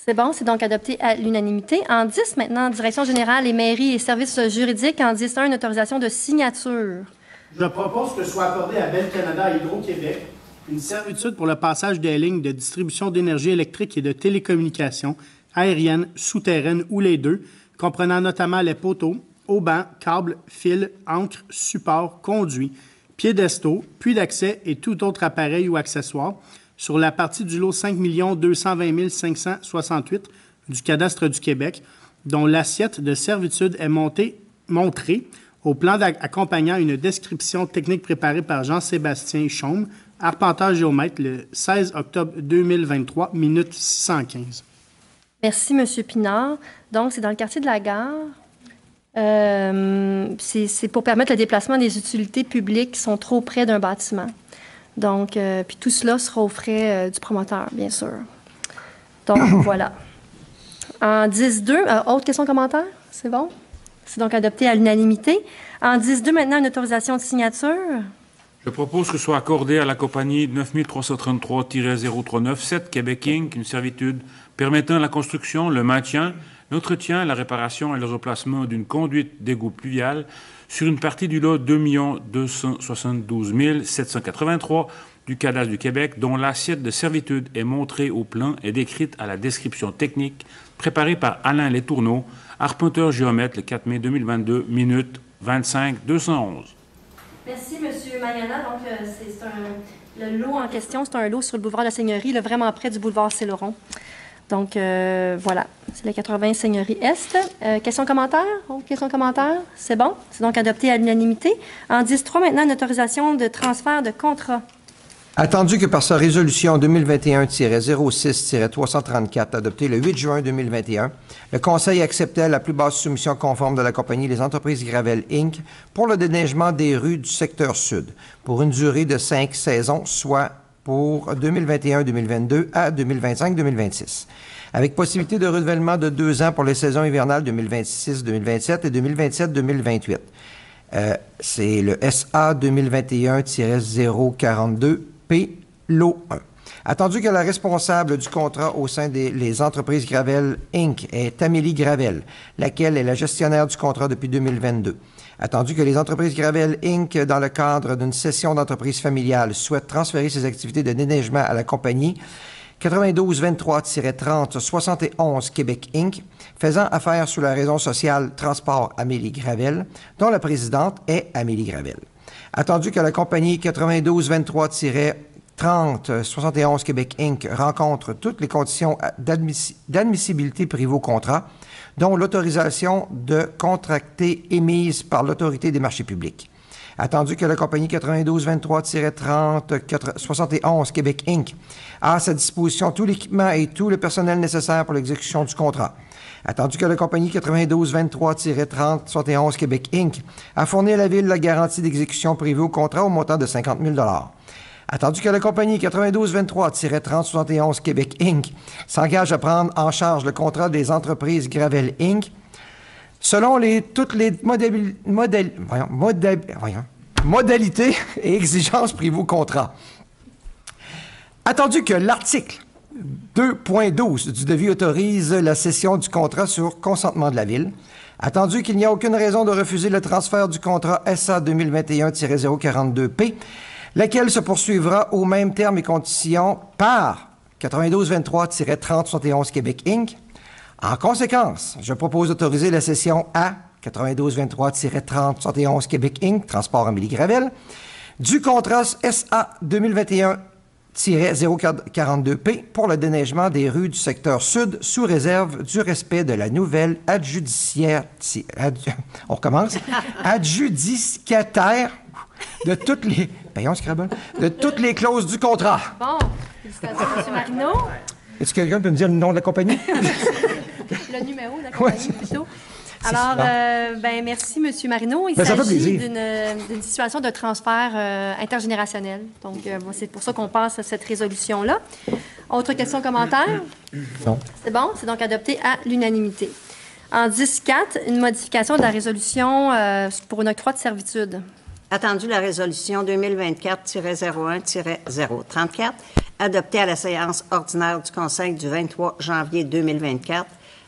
Speaker 1: C'est bon, c'est donc adopté à l'unanimité. En 10, maintenant, Direction générale et mairies et services juridiques. En 10.1, une autorisation de signature.
Speaker 12: Je propose que soit accordé à Bell Canada et Hydro-Québec une servitude pour le passage des lignes de distribution d'énergie électrique et de télécommunications aériennes, souterraines ou les deux, comprenant notamment les poteaux, haubans, câbles, fils, ancres, supports, conduits, piédestaux, puits d'accès et tout autre appareil ou accessoire sur la partie du lot 5 220 568 du Cadastre du Québec, dont l'assiette de servitude est montrée au plan accompagnant une description technique préparée par Jean-Sébastien Chaume, arpenteur géomètre, le 16 octobre 2023, minute 615.
Speaker 1: Merci, M. Pinard. Donc, c'est dans le quartier de la Gare. C'est pour permettre le déplacement des utilités publiques qui sont trop près d'un bâtiment. Donc, puis tout cela sera aux frais du promoteur, bien sûr. Donc, voilà. En 10.2, autre question, commentaire? C'est bon? C'est donc adopté à l'unanimité. En 10.2, maintenant, une autorisation de signature.
Speaker 6: Je propose que soit accordé à la compagnie 9333-0397 Québec Inc. une servitude permettant la construction, le maintien, l'entretien, la réparation et le remplacement d'une conduite d'égout pluvial sur une partie du lot 2 272 783 du Cadastre du Québec, dont l'assiette de servitude est montrée au plan et décrite à la description technique préparée par Alain Letourneau, arpenteur géomètre, le 4 mai 2022, minute 25-211.
Speaker 1: Merci, M. Mayana. Donc, le lot en question, c'est un lot sur le boulevard de la Seigneurie, là, vraiment près du boulevard Saint-Laurent. Donc, voilà, c'est la 80 Seigneurie Est. Questions, commentaires? Questions, commentaires? C'est bon. C'est donc adopté à l'unanimité. En 10.3, maintenant, une autorisation de transfert de contrat.
Speaker 8: Attendu que par sa résolution 2021-06-334 adoptée le 8 juin 2021, le Conseil acceptait à la plus basse soumission conforme de la compagnie Les Entreprises Gravel Inc. pour le déneigement des rues du secteur sud, pour une durée de 5 saisons, soit pour 2021-2022 à 2025-2026, avec possibilité de renouvellement de 2 ans pour les saisons hivernales 2026-2027 et 2027-2028. C'est le SA 2021-042P, lot 1. Attendu que la responsable du contrat au sein des entreprises Gravel Inc. est Amélie Gravel, laquelle est la gestionnaire du contrat depuis 2022. Attendu que les entreprises Gravel Inc., dans le cadre d'une cession d'entreprise familiale, souhaitent transférer ses activités de déneigement à la compagnie 9223-30-71 Québec Inc., faisant affaire sous la raison sociale Transport Amélie Gravel, dont la présidente est Amélie Gravel. Attendu que la compagnie 9223-30-71 Québec Inc. rencontre toutes les conditions d'admissibilité prévues au contrat, dont l'autorisation de contracter émise par l'Autorité des marchés publics. Attendu que la compagnie 9223-30-71 Québec Inc. a à sa disposition tout l'équipement et tout le personnel nécessaire pour l'exécution du contrat. Attendu que la compagnie 9223-30-71 Québec Inc. a fourni à la Ville la garantie d'exécution prévue au contrat au montant de 50 000 $. Attendu que la compagnie 9223-30-71 Québec Inc. s'engage à prendre en charge le contrat des entreprises Gravel Inc. selon toutes les modalités et exigences prévues au contrat. Attendu que l'article 2.12 du devis autorise la cession du contrat sur consentement de la Ville. Attendu qu'il n'y a aucune raison de refuser le transfert du contrat SA 2021-042P, laquelle se poursuivra aux mêmes termes et conditions par 9223-3071 Québec Inc. En conséquence, je propose d'autoriser la cession à 9223-3071 Québec Inc., Transport Amélie Gravel, du contrat SA 2021-042P pour le déneigement des rues du secteur sud sous réserve du respect de la nouvelle adjudicataire de toutes les... Payons, Scrabble. De toutes les clauses du contrat.
Speaker 1: Bon, félicitations, M. Marino.
Speaker 8: Est-ce que quelqu'un peut me dire le nom de la compagnie?
Speaker 1: Le numéro de la compagnie, plutôt. Alors, merci, M. Marino. Il
Speaker 8: ça fait
Speaker 1: s'agit
Speaker 8: plaisir.
Speaker 1: d'une situation de transfert intergénérationnel. Donc, c'est pour ça qu'on passe à cette résolution-là. Autre question, commentaire?
Speaker 8: Non.
Speaker 1: C'est bon? C'est donc adopté à l'unanimité. En 10.4, une modification de la résolution pour une octroi de servitude.
Speaker 13: Attendu la résolution 2024-01-034, adoptée à la séance ordinaire du Conseil du 23 janvier 2024,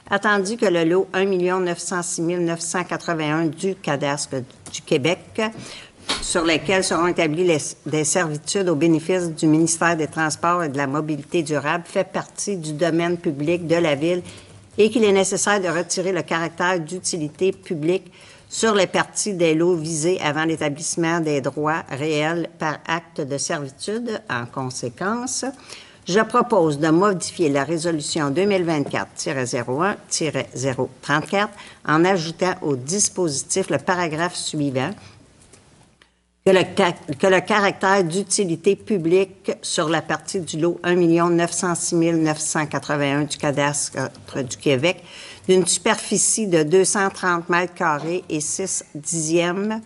Speaker 13: attendu que le lot 1 906 981 du cadastre du Québec, sur lesquels seront établies des servitudes au bénéfice du ministère des Transports et de la Mobilité durable, fait partie du domaine public de la Ville et qu'il est nécessaire de retirer le caractère d'utilité publique sur les parties des lots visés avant l'établissement des droits réels par acte de servitude. En conséquence, je propose de modifier la résolution 2024-01-034 en ajoutant au dispositif le paragraphe suivant que le caractère d'utilité publique sur la partie du lot 1 906 981 du cadastre du Québec d'une superficie de 230 mètres carrés et 6 dixièmes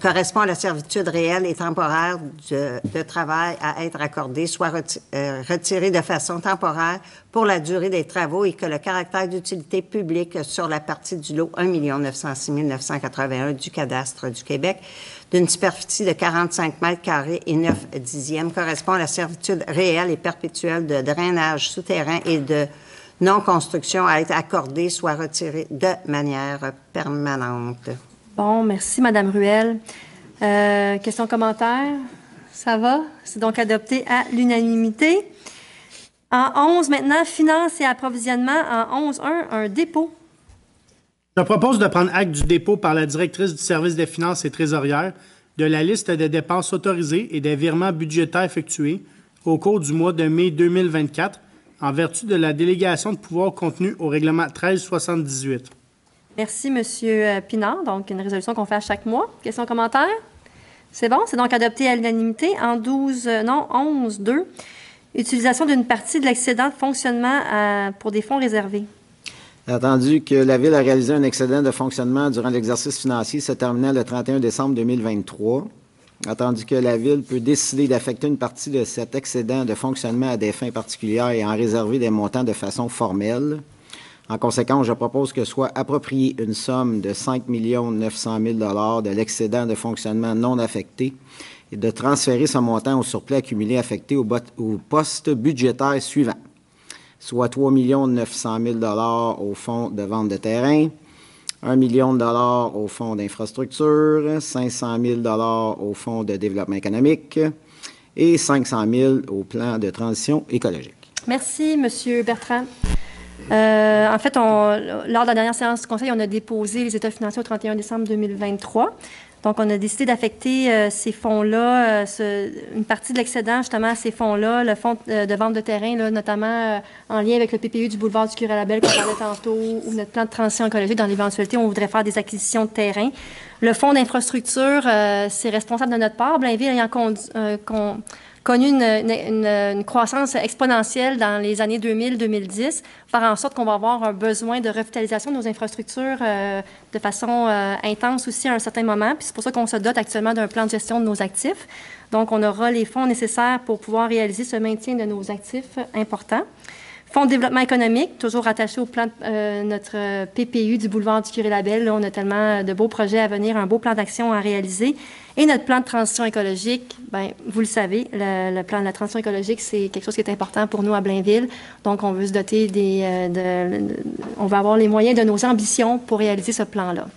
Speaker 13: correspond à la servitude réelle et temporaire de travail à être accordée, soit retirée de façon temporaire pour la durée des travaux et que le caractère d'utilité publique sur la partie du lot 1 906 981 du cadastre du Québec d'une superficie de 45 mètres carrés et 9 dixièmes correspond à la servitude réelle et perpétuelle de drainage souterrain et de non-construction à être accordée, soit retirée de manière permanente.
Speaker 1: Bon, merci, Mme Ruel. Question, commentaire? Ça va? C'est donc adopté à l'unanimité. En 11, maintenant, finances et approvisionnement. En 11.1, un dépôt.
Speaker 12: Je propose de prendre acte du dépôt par la directrice du service des finances et trésorière de la liste des dépenses autorisées et des virements budgétaires effectués au cours du mois de mai 2024 en vertu de la délégation de pouvoir contenue au règlement 1378.
Speaker 1: Merci, M. Pinard. Donc, une résolution qu'on fait à chaque mois. Questions, commentaires? C'est bon. C'est donc adopté à l'unanimité en 11-2. Utilisation d'une partie de l'excédent de fonctionnement pour des fonds réservés.
Speaker 11: Attendu que la Ville a réalisé un excédent de fonctionnement durant l'exercice financier se terminant le 31 décembre 2023. Attendu que la Ville peut décider d'affecter une partie de cet excédent de fonctionnement à des fins particulières et en réserver des montants de façon formelle. En conséquence, je propose que soit appropriée une somme de 5 900 000 $ de l'excédent de fonctionnement non affecté et de transférer ce montant au surplus accumulé affecté au poste budgétaire suivant, soit 3 900 000 $ au fonds de vente de terrain, 1 million de $ au fonds d'infrastructure, 500 000 $ au fonds de développement économique et 500 000 $ au plan de transition écologique.
Speaker 1: Merci, M. Bertrand. En fait, lors de la dernière séance du Conseil, on a déposé les états financiers au 31 décembre 2023. Donc, on a décidé d'affecter ces fonds-là, une partie de l'excédent, justement, à ces fonds-là, le fonds de vente de terrain, là, notamment en lien avec le PPU du boulevard du Curé-Labelle qu'on parlait tantôt, ou notre plan de transition écologique dans l'éventualité où on voudrait faire des acquisitions de terrain. Le fonds d'infrastructure, c'est responsable de notre part. Blainville ayant connu une croissance exponentielle dans les années 2000-2010, faire en sorte qu'on va avoir un besoin de revitalisation de nos infrastructures de façon intense aussi à un certain moment. Puis c'est pour ça qu'on se dote actuellement d'un plan de gestion de nos actifs. Donc, on aura les fonds nécessaires pour pouvoir réaliser ce maintien de nos actifs importants. Fonds de développement économique, toujours attaché au plan de notre PPU du boulevard du Curé-Labelle. Là, on a tellement de beaux projets à venir, un beau plan d'action à réaliser. Et notre plan de transition écologique, bien, vous le savez, le plan de la transition écologique, c'est quelque chose qui est important pour nous à Blainville. Donc, on veut se doter on va avoir les moyens de nos ambitions pour réaliser ce plan-là.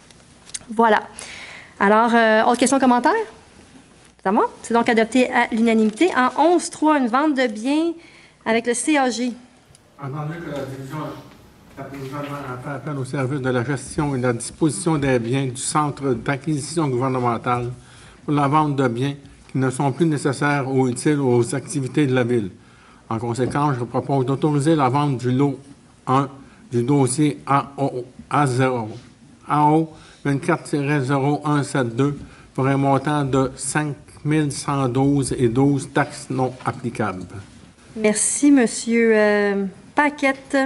Speaker 1: Voilà. Alors, autre question, commentaire? C'est à moi? C'est donc adopté à l'unanimité. En 11-3, une vente de biens avec le CAG.
Speaker 6: Entendu que la gouvernement a fait appel au service de la gestion et de la disposition des biens du Centre d'acquisition gouvernementale pour la vente de biens qui ne sont plus nécessaires ou utiles aux activités de la Ville. En conséquence, je propose d'autoriser la vente du lot 1 du dossier AO 24-0172 pour un montant de 5 112 et 12 taxes non applicables.
Speaker 1: Merci, M. Paquette.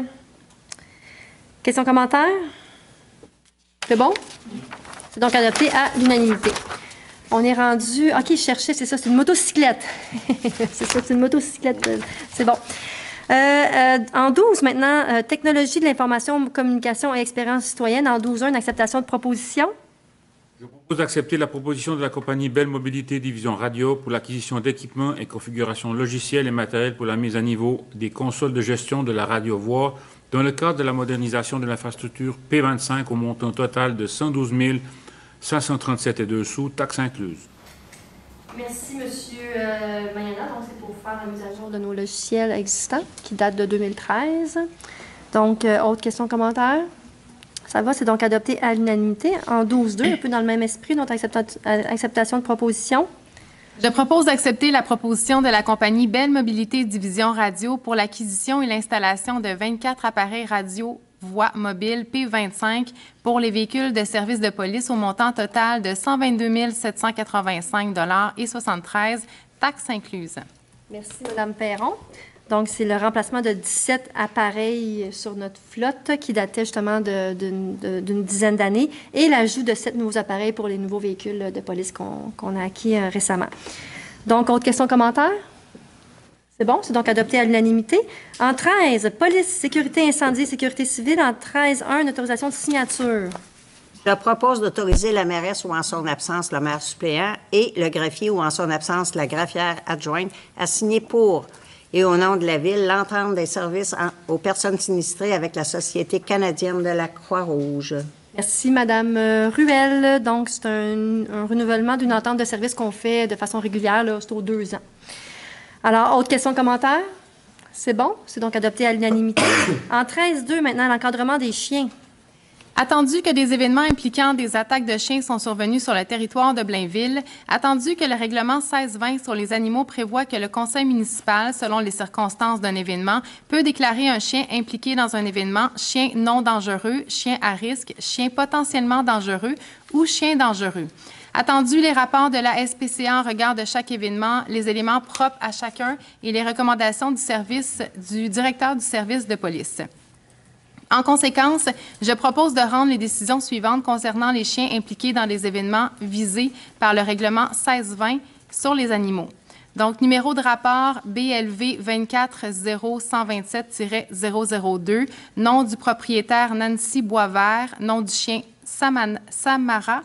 Speaker 1: Questions, commentaires? C'est bon? C'est donc adopté à l'unanimité. On est rendu... OK, je cherchais, c'est ça, c'est une motocyclette. C'est ça, c'est une motocyclette. C'est bon. En 12, maintenant, technologie de l'information, communication et expérience citoyenne. En 12.1, une acceptation de proposition.
Speaker 6: Je propose d'accepter la proposition de la compagnie Bell Mobilité Division Radio pour l'acquisition d'équipements et configurations logicielles et matériels pour la mise à niveau des consoles de gestion de la radio-voix dans le cadre de la modernisation de l'infrastructure P25 au montant total de 112 537,02 sous, taxes incluses.
Speaker 1: Merci, M. Mayana. Donc, c'est pour faire la mise à jour de nos logiciels existants qui datent de 2013. Donc, autre question, commentaire? Ça va, c'est donc adopté à l'unanimité. En 12.2, un peu dans le même esprit, notre acceptation de proposition.
Speaker 10: Je propose d'accepter la proposition de la compagnie Bell Mobilité Division Radio pour l'acquisition et l'installation de 24 appareils radio voix mobile P25 pour les véhicules de service de police au montant total de 122 785 et 73 taxes incluses.
Speaker 1: Merci, Mme Perron. Donc, c'est le remplacement de 17 appareils sur notre flotte qui datait justement d'une dizaine d'années et l'ajout de 7 nouveaux appareils pour les nouveaux véhicules de police qu'on a acquis récemment. Donc, autre question, commentaire? C'est bon, c'est donc adopté à l'unanimité. En 13, police, sécurité incendie, sécurité civile. En 13.1, une autorisation de signature.
Speaker 13: Je propose d'autoriser la mairesse ou en son absence le maire suppléant et le greffier ou en son absence la greffière adjointe à signer pour et au nom de la Ville l'entente des services aux personnes sinistrées avec la Société canadienne de la Croix-Rouge.
Speaker 1: Merci, Mme Ruel. Donc, c'est un renouvellement d'une entente de service qu'on fait de façon régulière, là, c'est aux 2 ans. Alors, autre question, commentaire? C'est bon, c'est donc adopté à l'unanimité. En 13.2, maintenant, l'encadrement des chiens.
Speaker 10: Attendu que des événements impliquant des attaques de chiens sont survenus sur le territoire de Blainville, attendu que le règlement 1620 sur les animaux prévoit que le conseil municipal, selon les circonstances d'un événement, peut déclarer un chien impliqué dans un événement chien non dangereux, chien à risque, chien potentiellement dangereux ou chien dangereux. Attendu les rapports de la SPCA en regard de chaque événement, les éléments propres à chacun et les recommandations du directeur du service de police. En conséquence, je propose de rendre les décisions suivantes concernant les chiens impliqués dans les événements visés par le règlement 1620 sur les animaux. Donc, numéro de rapport BLV 240127-002, nom du propriétaire Nancy Boisvert, nom du chien Samara,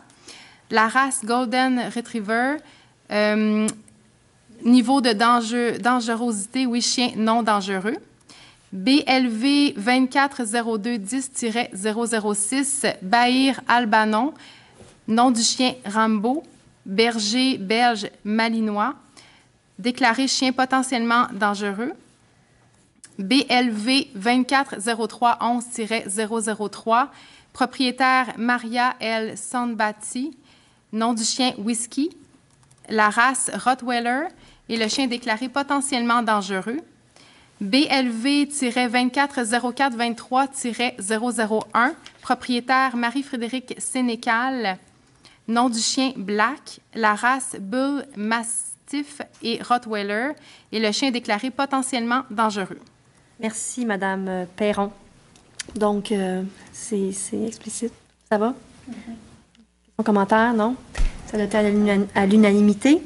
Speaker 10: la race Golden Retriever, niveau de dangerosité, oui, chien non dangereux. BLV 240210-006, Bahir Albanon, nom du chien Rambo, berger belge malinois, déclaré chien potentiellement dangereux. BLV 240311-003, propriétaire Maria L. Sandbati, nom du chien Whisky, la race Rottweiler et le chien déclaré potentiellement dangereux. BLV-240423-001, propriétaire Marie-Frédérique Sénécal, nom du chien Black, la race Bull Mastiff et Rottweiler, et le chien déclaré potentiellement dangereux.
Speaker 1: Merci, Madame Perron. Donc, c'est explicite. Ça va? Son commentaire, non? Ça a été à l'unanimité.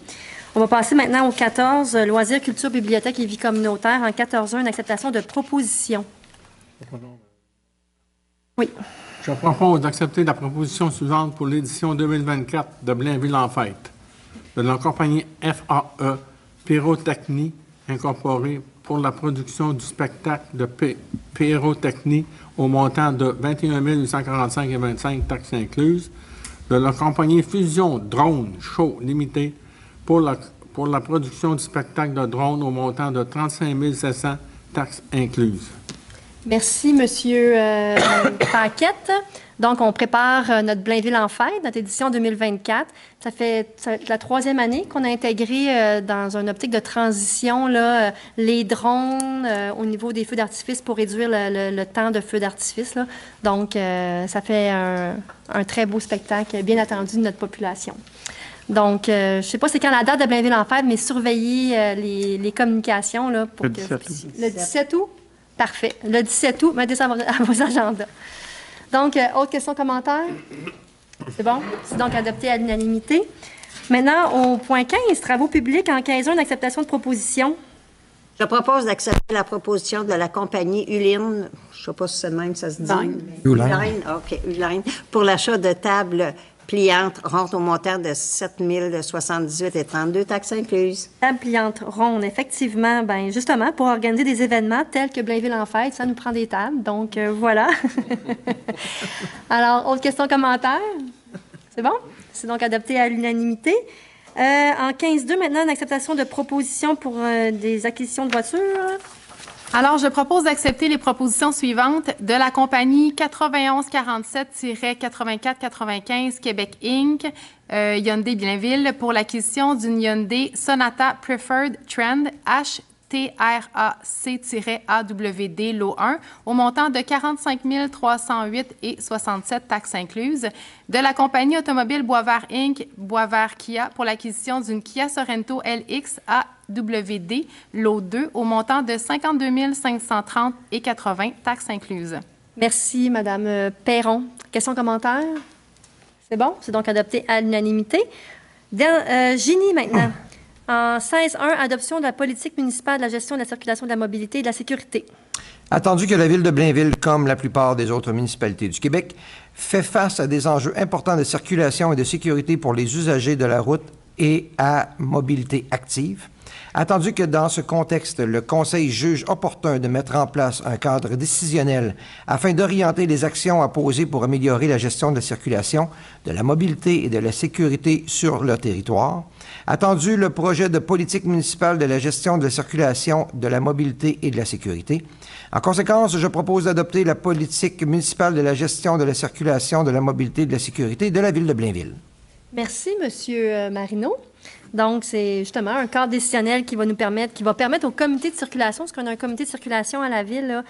Speaker 1: On va passer maintenant au 14, loisirs, culture, bibliothèque et vie communautaire. En 14.1, une acceptation de proposition. Oui.
Speaker 14: Je propose d'accepter la proposition suivante pour l'édition 2024 de Blainville en fête, de la compagnie FAE Pyrotechnie Incorporée pour la production du spectacle de pyrotechnie au montant de 21 845,25 taxes incluses, de la compagnie Fusion Drone Show Limité pour la production du spectacle de drone au montant de 35 700 taxes incluses.
Speaker 1: Merci, Monsieur Paquette. Donc, on prépare notre Blainville en fête, notre édition 2024. Ça fait la troisième année qu'on a intégré dans une optique de transition là, les drones au niveau des feux d'artifice pour réduire le temps de feux d'artifice. Là. Donc, ça fait un très beau spectacle bien attendu de notre population. Donc, je ne sais pas c'est quand la date de Blainville en fête, mais surveillez les communications là, pour
Speaker 7: le 17 août.
Speaker 1: Le 17 août? Parfait. Le 17 août, mettez ça à vos agendas. Donc, autre question, commentaire? C'est bon? C'est donc adopté à l'unanimité. Maintenant, au point 15, travaux publics en 15.1, acceptation de proposition.
Speaker 13: Je propose d'accepter la proposition de la compagnie Uline, je ne sais pas si c'est le même, ça se dit. Uline. OK, Uline, pour l'achat de tables pliantes rondes au montant de 7 078,32 taxes incluses.
Speaker 1: Tables pliantes rondes, effectivement, bien justement, pour organiser des événements tels que Blainville en fête, ça nous prend des tables, donc voilà. Alors, autre question, commentaire? C'est bon? C'est donc adopté à l'unanimité. En 15.2, maintenant, une acceptation de proposition pour des acquisitions de voitures.
Speaker 10: Alors, je propose d'accepter les propositions suivantes de la compagnie 9147-8495 Québec Inc., Hyundai Blainville, pour l'acquisition d'une Hyundai Sonata Preferred Trend HTRAC-AWD Lot 1 au montant de 45 308,67 taxes incluses, de la compagnie automobile Boisvert Inc., Boisvert Kia, pour l'acquisition d'une Kia Sorento LX AWD Lot 2 au montant de 52 530,80 taxes incluses.
Speaker 1: Merci, Madame Perron. Question, commentaire? C'est bon? C'est donc adopté à l'unanimité. Génie, maintenant. En 16.1, adoption de la politique municipale de la gestion de la circulation de la mobilité et de la sécurité.
Speaker 8: Attendu que la Ville de Blainville, comme la plupart des autres municipalités du Québec, fait face à des enjeux importants de circulation et de sécurité pour les usagers de la route et à mobilité active. Attendu que dans ce contexte, le Conseil juge opportun de mettre en place un cadre décisionnel afin d'orienter les actions à poser pour améliorer la gestion de la circulation, de la mobilité et de la sécurité sur le territoire. Attendu le projet de politique municipale de la gestion de la circulation, de la mobilité et de la sécurité. En conséquence, je propose d'adopter la politique municipale de la gestion de la circulation, de la mobilité et de la sécurité de la Ville de Blainville.
Speaker 1: Merci, Monsieur Marino. Donc, c'est justement un cadre décisionnel qui va permettre au comité de circulation, parce qu'on a un comité de circulation à la Ville,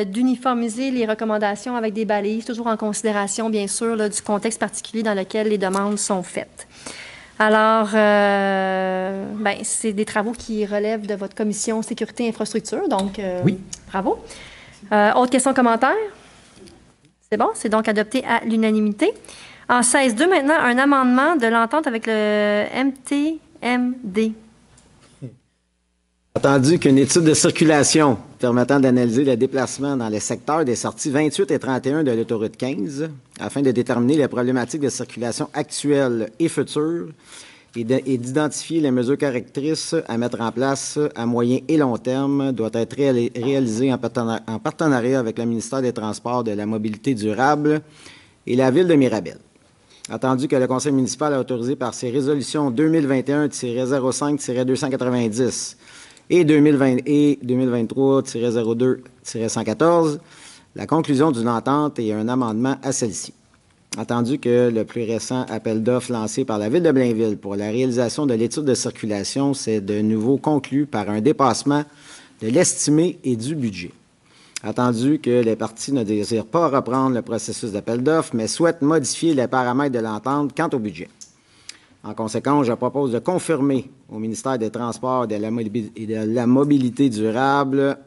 Speaker 1: d'uniformiser les recommandations avec des balises, toujours en considération, bien sûr, là, du contexte particulier dans lequel les demandes sont faites. Alors, c'est des travaux qui relèvent de votre commission sécurité et infrastructure, donc
Speaker 8: oui.
Speaker 1: Bravo. Autre question, commentaire? C'est bon, c'est donc adopté à l'unanimité. En 16.2, maintenant, un amendement de l'entente avec le MTMD.
Speaker 11: Attendu qu'une étude de circulation permettant d'analyser le déplacement dans les secteurs des sorties 28 et 31 de l'autoroute 15 afin de déterminer les problématiques de circulation actuelles et futures et d'identifier les mesures correctrices à mettre en place à moyen et long terme doit être réalisée en partenariat avec le ministère des Transports, de la Mobilité durable et la Ville de Mirabel. Attendu que le Conseil municipal a autorisé par ses résolutions 2021-05-290 et 2023-02-114, la conclusion d'une entente et un amendement à celle-ci. Attendu que le plus récent appel d'offres lancé par la Ville de Blainville pour la réalisation de l'étude de circulation s'est de nouveau conclu par un dépassement de l'estimé et du budget. Attendu que les parties ne désirent pas reprendre le processus d'appel d'offres, mais souhaitent modifier les paramètres de l'entente quant au budget. En conséquence, je propose de confirmer au ministère des Transports et de la Mobilité durable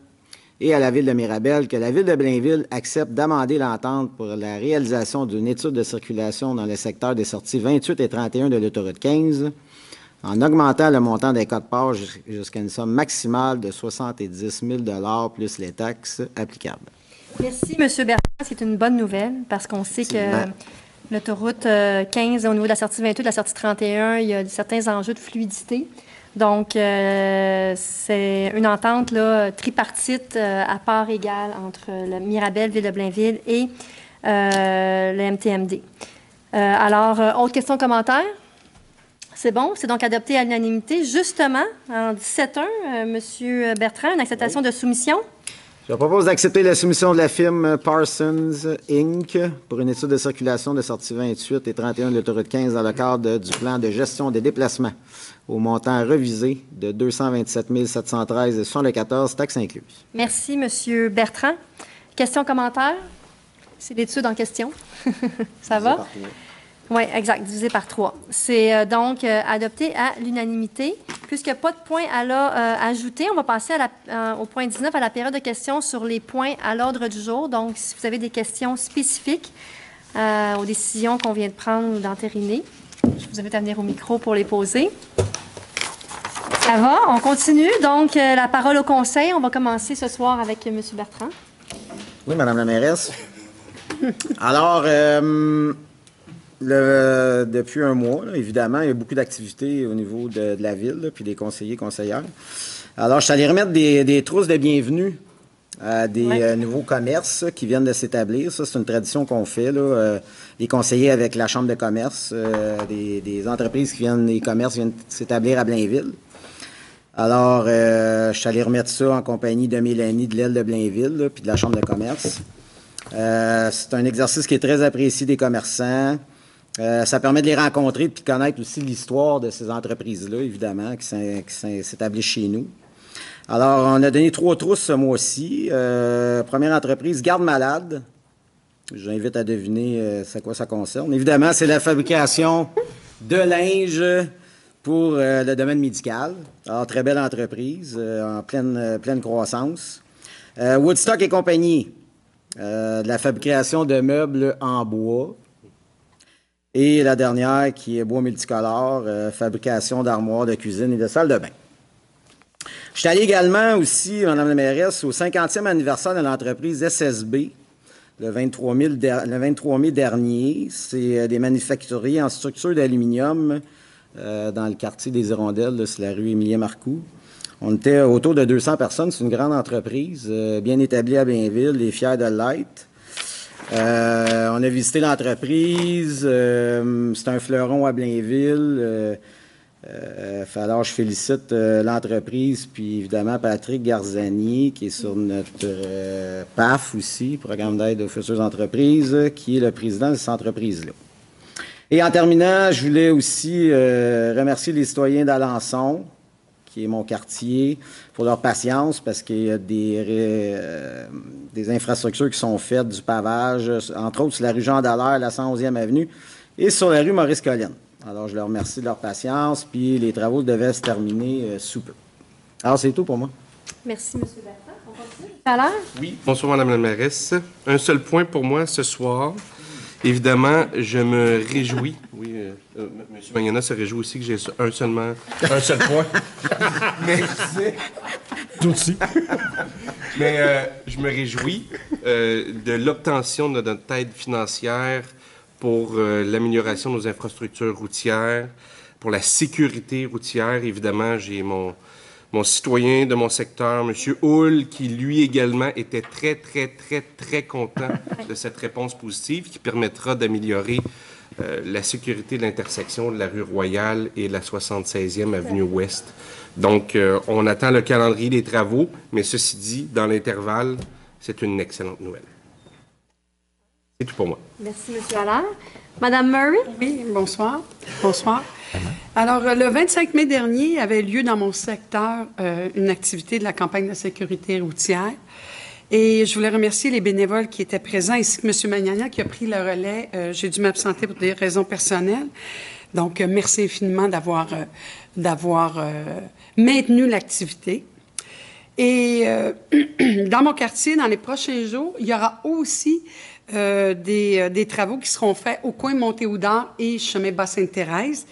Speaker 11: et à la Ville de Mirabel que la Ville de Blainville accepte d'amender l'entente pour la réalisation d'une étude de circulation dans le secteur des sorties 28 et 31 de l'autoroute 15, en augmentant le montant des quotes-parts jusqu'à une somme maximale de 70 000 plus les taxes applicables.
Speaker 1: Merci, M. Bertrand. C'est une bonne nouvelle parce qu'on sait que l'autoroute 15, au niveau de la sortie 28, de la sortie 31, il y a certains enjeux de fluidité. Donc, c'est une entente là, tripartite à part égale entre la Mirabel, Ville de Blainville et le MTMD. Autre question, commentaire? C'est bon, c'est donc adopté à l'unanimité. Justement, en 17.1, M. Bertrand, une acceptation de soumission.
Speaker 11: Je propose d'accepter la soumission de la firme Parsons, Inc. pour une étude de circulation de sortie 28 et 31 de l'autoroute 15 dans le cadre du plan de gestion des déplacements au montant revisé de 227 713,74 taxes incluses.
Speaker 1: Merci, M. Bertrand. Question, commentaire? C'est l'étude en question. Ça va? Oui, exact, divisé par 3. C'est donc adopté à l'unanimité. Puisqu'il n'y a pas de points à ajouter, on va passer au point 19, à la période de questions sur les points à l'ordre du jour. Donc, si vous avez des questions spécifiques aux décisions qu'on vient de prendre ou d'entériner, je vous invite à venir au micro pour les poser. Ça va, on continue. Donc, la parole au conseil. On va commencer ce soir avec M. Bertrand.
Speaker 11: Oui, Mme la mairesse. Alors, depuis un mois, là, évidemment, il y a beaucoup d'activités au niveau de la ville, là, puis des conseillers, conseillères. Alors, je suis allé remettre des trousses de bienvenue à des nouveaux commerces qui viennent de s'établir. Ça, c'est une tradition qu'on fait, là. Les conseillers avec la Chambre de commerce, des entreprises des commerces viennent s'établir à Blainville. Alors, je suis allé remettre ça en compagnie de Mélanie de l'aile de Blainville, là, puis de la Chambre de commerce. C'est un exercice qui est très apprécié des commerçants. Ça permet de les rencontrer et de connaître aussi l'histoire de ces entreprises-là, évidemment, qui s'établissent chez nous. Alors, on a donné 3 trousses ce mois-ci. Première entreprise, Garde Malade. Je vous invite à deviner à quoi ça concerne. Évidemment, c'est la fabrication de linge pour le domaine médical. Alors, très belle entreprise, en pleine croissance. Woodstock et compagnie, de la fabrication de meubles en bois. Et la dernière, qui est bois multicolore, fabrication d'armoires de cuisine et de salles de bain. Je suis allé également aussi, Mme la mairesse, au 50e anniversaire de l'entreprise SSB, le 23 mai dernier. C'est des manufacturiers en structure d'aluminium dans le quartier des Hirondelles, c'est la rue Émilien-Marcoux. On était autour de 200 personnes. C'est une grande entreprise, bien établie à Blainville et fière de l'être. On a visité l'entreprise. C'est un fleuron à Blainville. Alors, je félicite l'entreprise, puis évidemment Patrick Garzani, qui est sur notre PAF aussi, Programme d'aide aux futures entreprises, qui est le président de cette entreprise-là. Et en terminant, je voulais aussi remercier les citoyens d'Alençon, qui est mon quartier, pour leur patience, parce qu'il y a des infrastructures qui sont faites, du pavage, entre autres sur la rue Jean Dallaire, la 111e avenue, et sur la rue Maurice-Colline. Alors, je leur remercie de leur patience, puis les travaux devaient se terminer sous peu. Alors, c'est tout pour moi.
Speaker 1: Merci, M. Bertrand. On continue. Tout à l'heure?
Speaker 15: Oui, bonsoir, Mme la mairesse. Un seul point pour moi ce soir. Évidemment, je me réjouis. Oui, M. Magnana se réjouit aussi que j'ai un seul point. Mais, aussi. Mais je me réjouis de l'obtention de notre aide financière pour l'amélioration de nos infrastructures routières, pour la sécurité routière. Évidemment, j'ai mon citoyen de mon secteur, M. Hull, qui lui également était très content de cette réponse positive qui permettra d'améliorer la sécurité de l'intersection de la rue Royale et la 76e avenue Ouest. Donc, on attend le calendrier des travaux, mais ceci dit, dans l'intervalle, c'est une excellente nouvelle. C'est tout pour moi.
Speaker 1: Merci, M. Allaire. Madame Murray?
Speaker 9: Oui, bonsoir. Bonsoir. Alors, le 25 mai dernier avait lieu dans mon secteur une activité de la campagne de sécurité routière. Et je voulais remercier les bénévoles qui étaient présents, ainsi que M. Magnana qui a pris le relais. J'ai dû m'absenter pour des raisons personnelles. Donc, merci infiniment d'avoir maintenu l'activité. Et dans mon quartier, dans les prochains jours, il y aura aussi des travaux qui seront faits au coin Montée-Oudard et chemin Bas-Sainte-Thérèse.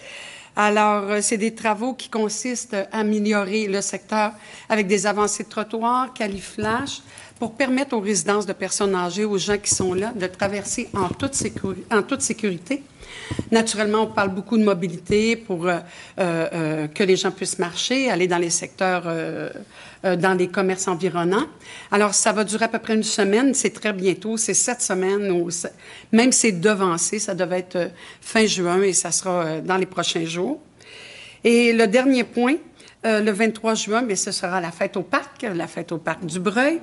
Speaker 9: Alors, c'est des travaux qui consistent à améliorer le secteur avec des avancées de trottoirs, califlages, pour permettre aux résidences de personnes âgées, aux gens qui sont là, de traverser en toute sécurité. Naturellement, on parle beaucoup de mobilité pour que les gens puissent marcher, aller dans les secteurs, dans les commerces environnants. Alors, ça va durer à peu près une semaine. C'est très bientôt. C'est 7 semaines. Même c'est devancé. Ça devait être fin juin et ça sera dans les prochains jours. Et le dernier point, le 23 juin, bien, ce sera la fête au parc du Breuil,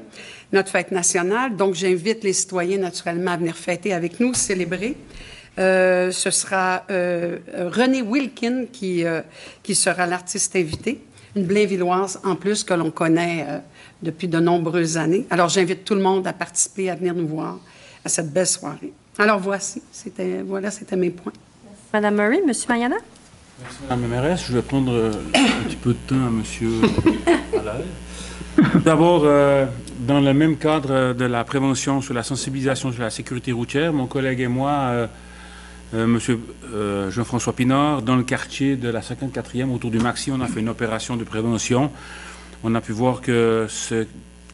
Speaker 9: notre fête nationale. Donc, j'invite les citoyens, naturellement, à venir fêter avec nous, célébrer. Ce sera René Wilkin qui sera l'artiste invité, une Blainvilloise en plus que l'on connaît depuis de nombreuses années. Alors, j'invite tout le monde à participer, à venir nous voir à cette belle soirée. Alors, c'était mes points.
Speaker 1: Madame Murray, M. Magnana?
Speaker 6: Merci, Mme la mairesse. Je vais prendre un petit peu de temps à M. Allaire. D'abord, dans le même cadre de la prévention sur la sensibilisation sur la sécurité routière, mon collègue et moi, M. Jean-François Pinard, dans le quartier de la 54e, autour du Maxi, on a fait une opération de prévention. On a pu voir que ce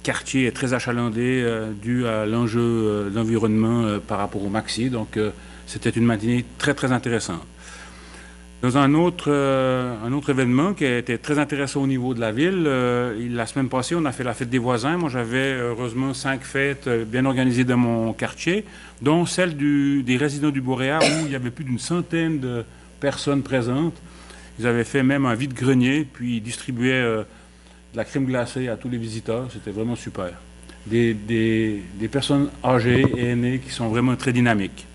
Speaker 6: quartier est très achalandé dû à l'enjeu d'environnement par rapport au Maxi. Donc, c'était une matinée très intéressante. Dans un autre événement qui a été très intéressant au niveau de la ville, la semaine passée, on a fait la fête des voisins. Moi, j'avais heureusement 5 fêtes bien organisées dans mon quartier, dont celle des résidents du Boréal, où il y avait plus d'une centaine de personnes présentes. Ils avaient fait même un vide-grenier, puis ils distribuaient de la crème glacée à tous les visiteurs. C'était vraiment super. Des personnes âgées et aînées qui sont vraiment très dynamiques.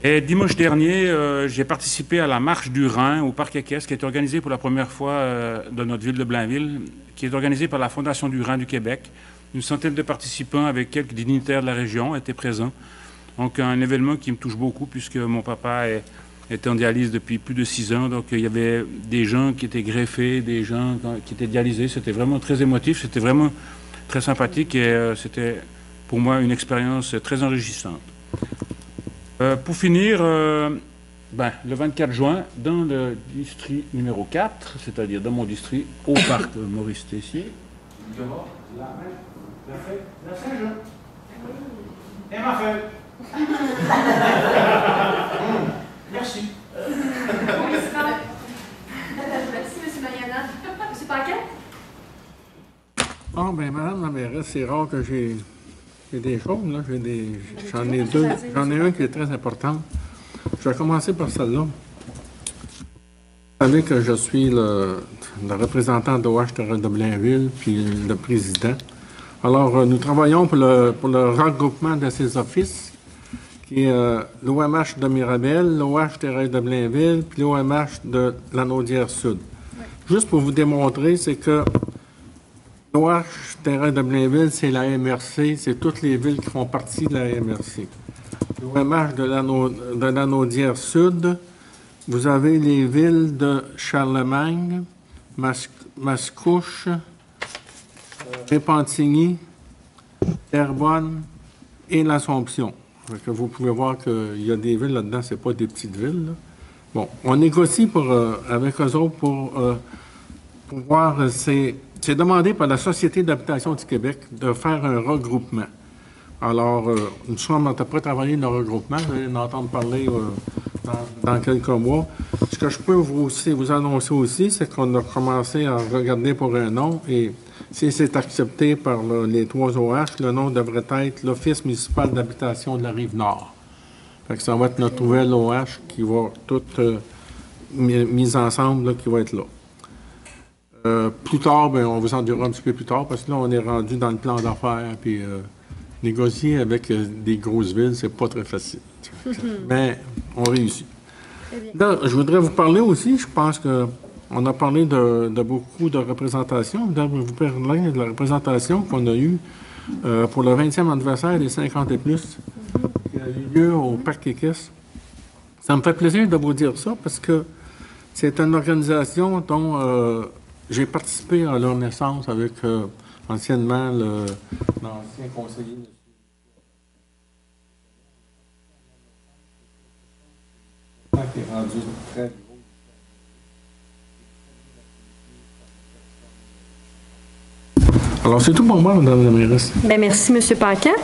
Speaker 6: Et dimanche dernier, j'ai participé à la marche du Rhin au Parc équestre, qui est organisée pour la première fois dans notre ville de Blainville, qui est organisée par la Fondation du Rhin du Québec. Une centaine de participants avec quelques dignitaires de la région étaient présents. Donc un événement qui me touche beaucoup puisque mon papa était en dialyse depuis plus de 6 ans. Donc il y avait des gens qui étaient greffés, des gens qui étaient dialysés. C'était vraiment très émotif, c'était vraiment très sympathique et c'était pour moi une expérience très enrichissante. Pour finir, le 24 juin, dans le district numéro 4, c'est-à-dire dans mon district, au parc Maurice Tessier, il y aura la fête de la Saint-Jean. Et ma fête. Merci.
Speaker 1: Merci, M. Magnana. M. Paquet?
Speaker 14: Ah, bien, Madame la mairesse, c'est rare que j'ai des choses, là. J'en ai deux. J'en ai un qui est très important. Je vais commencer par celle-là. Vous savez que je suis le représentant d'OH de Blainville, puis le président. Alors, nous travaillons pour le regroupement de ces offices, qui est l'OMH de Mirabel, l'OH Thérèse de Blainville, puis l'OMH de Lanaudière-Sud. Juste pour vous démontrer, c'est que l'OH Thérèse de Blainville, c'est la MRC, c'est toutes les villes qui font partie de la MRC. L'OMH de Lanaudière-Sud, vous avez les villes de Charlemagne, Mascouche, Repentigny, Terrebonne et l'Assomption. Vous pouvez voir qu'il y a des villes là-dedans, ce n'est pas des petites villes. Là. Bon, on négocie avec eux autres pour voir, c'est demandé par la Société d'habitation du Québec de faire un regroupement. Alors, nous sommes en train de travailler le regroupement, vous allez en entendre parler dans quelques mois. Ce que je peux vous annoncer aussi, c'est qu'on a commencé à regarder pour un nom et si c'est accepté par les 3 OH, le nom devrait être l'Office municipal d'habitation de la Rive-Nord. Fait que ça va être notre nouvelle OH qui va toute mise ensemble, là, qui va être là. Plus tard, bien, on vous en dira un petit peu plus tard parce que là, on est rendu dans le plan d'affaires puis négocier avec des grosses villes, c'est pas très facile. Mais on réussit. Là, je voudrais vous parler aussi, je pense qu'on a parlé de beaucoup de représentations. Je voudrais vous parler de la représentation qu'on a eue pour le 20e anniversaire des 50 et plus, qui a eu lieu au Parc Équestre. Ça me fait plaisir de vous dire ça parce que c'est une organisation dont j'ai participé à leur naissance avec anciennement l'ancien conseiller. Qui est rendu très gros. Alors, c'est tout pour moi, Mme la mairesse.
Speaker 1: Bien, merci, M. Paquin.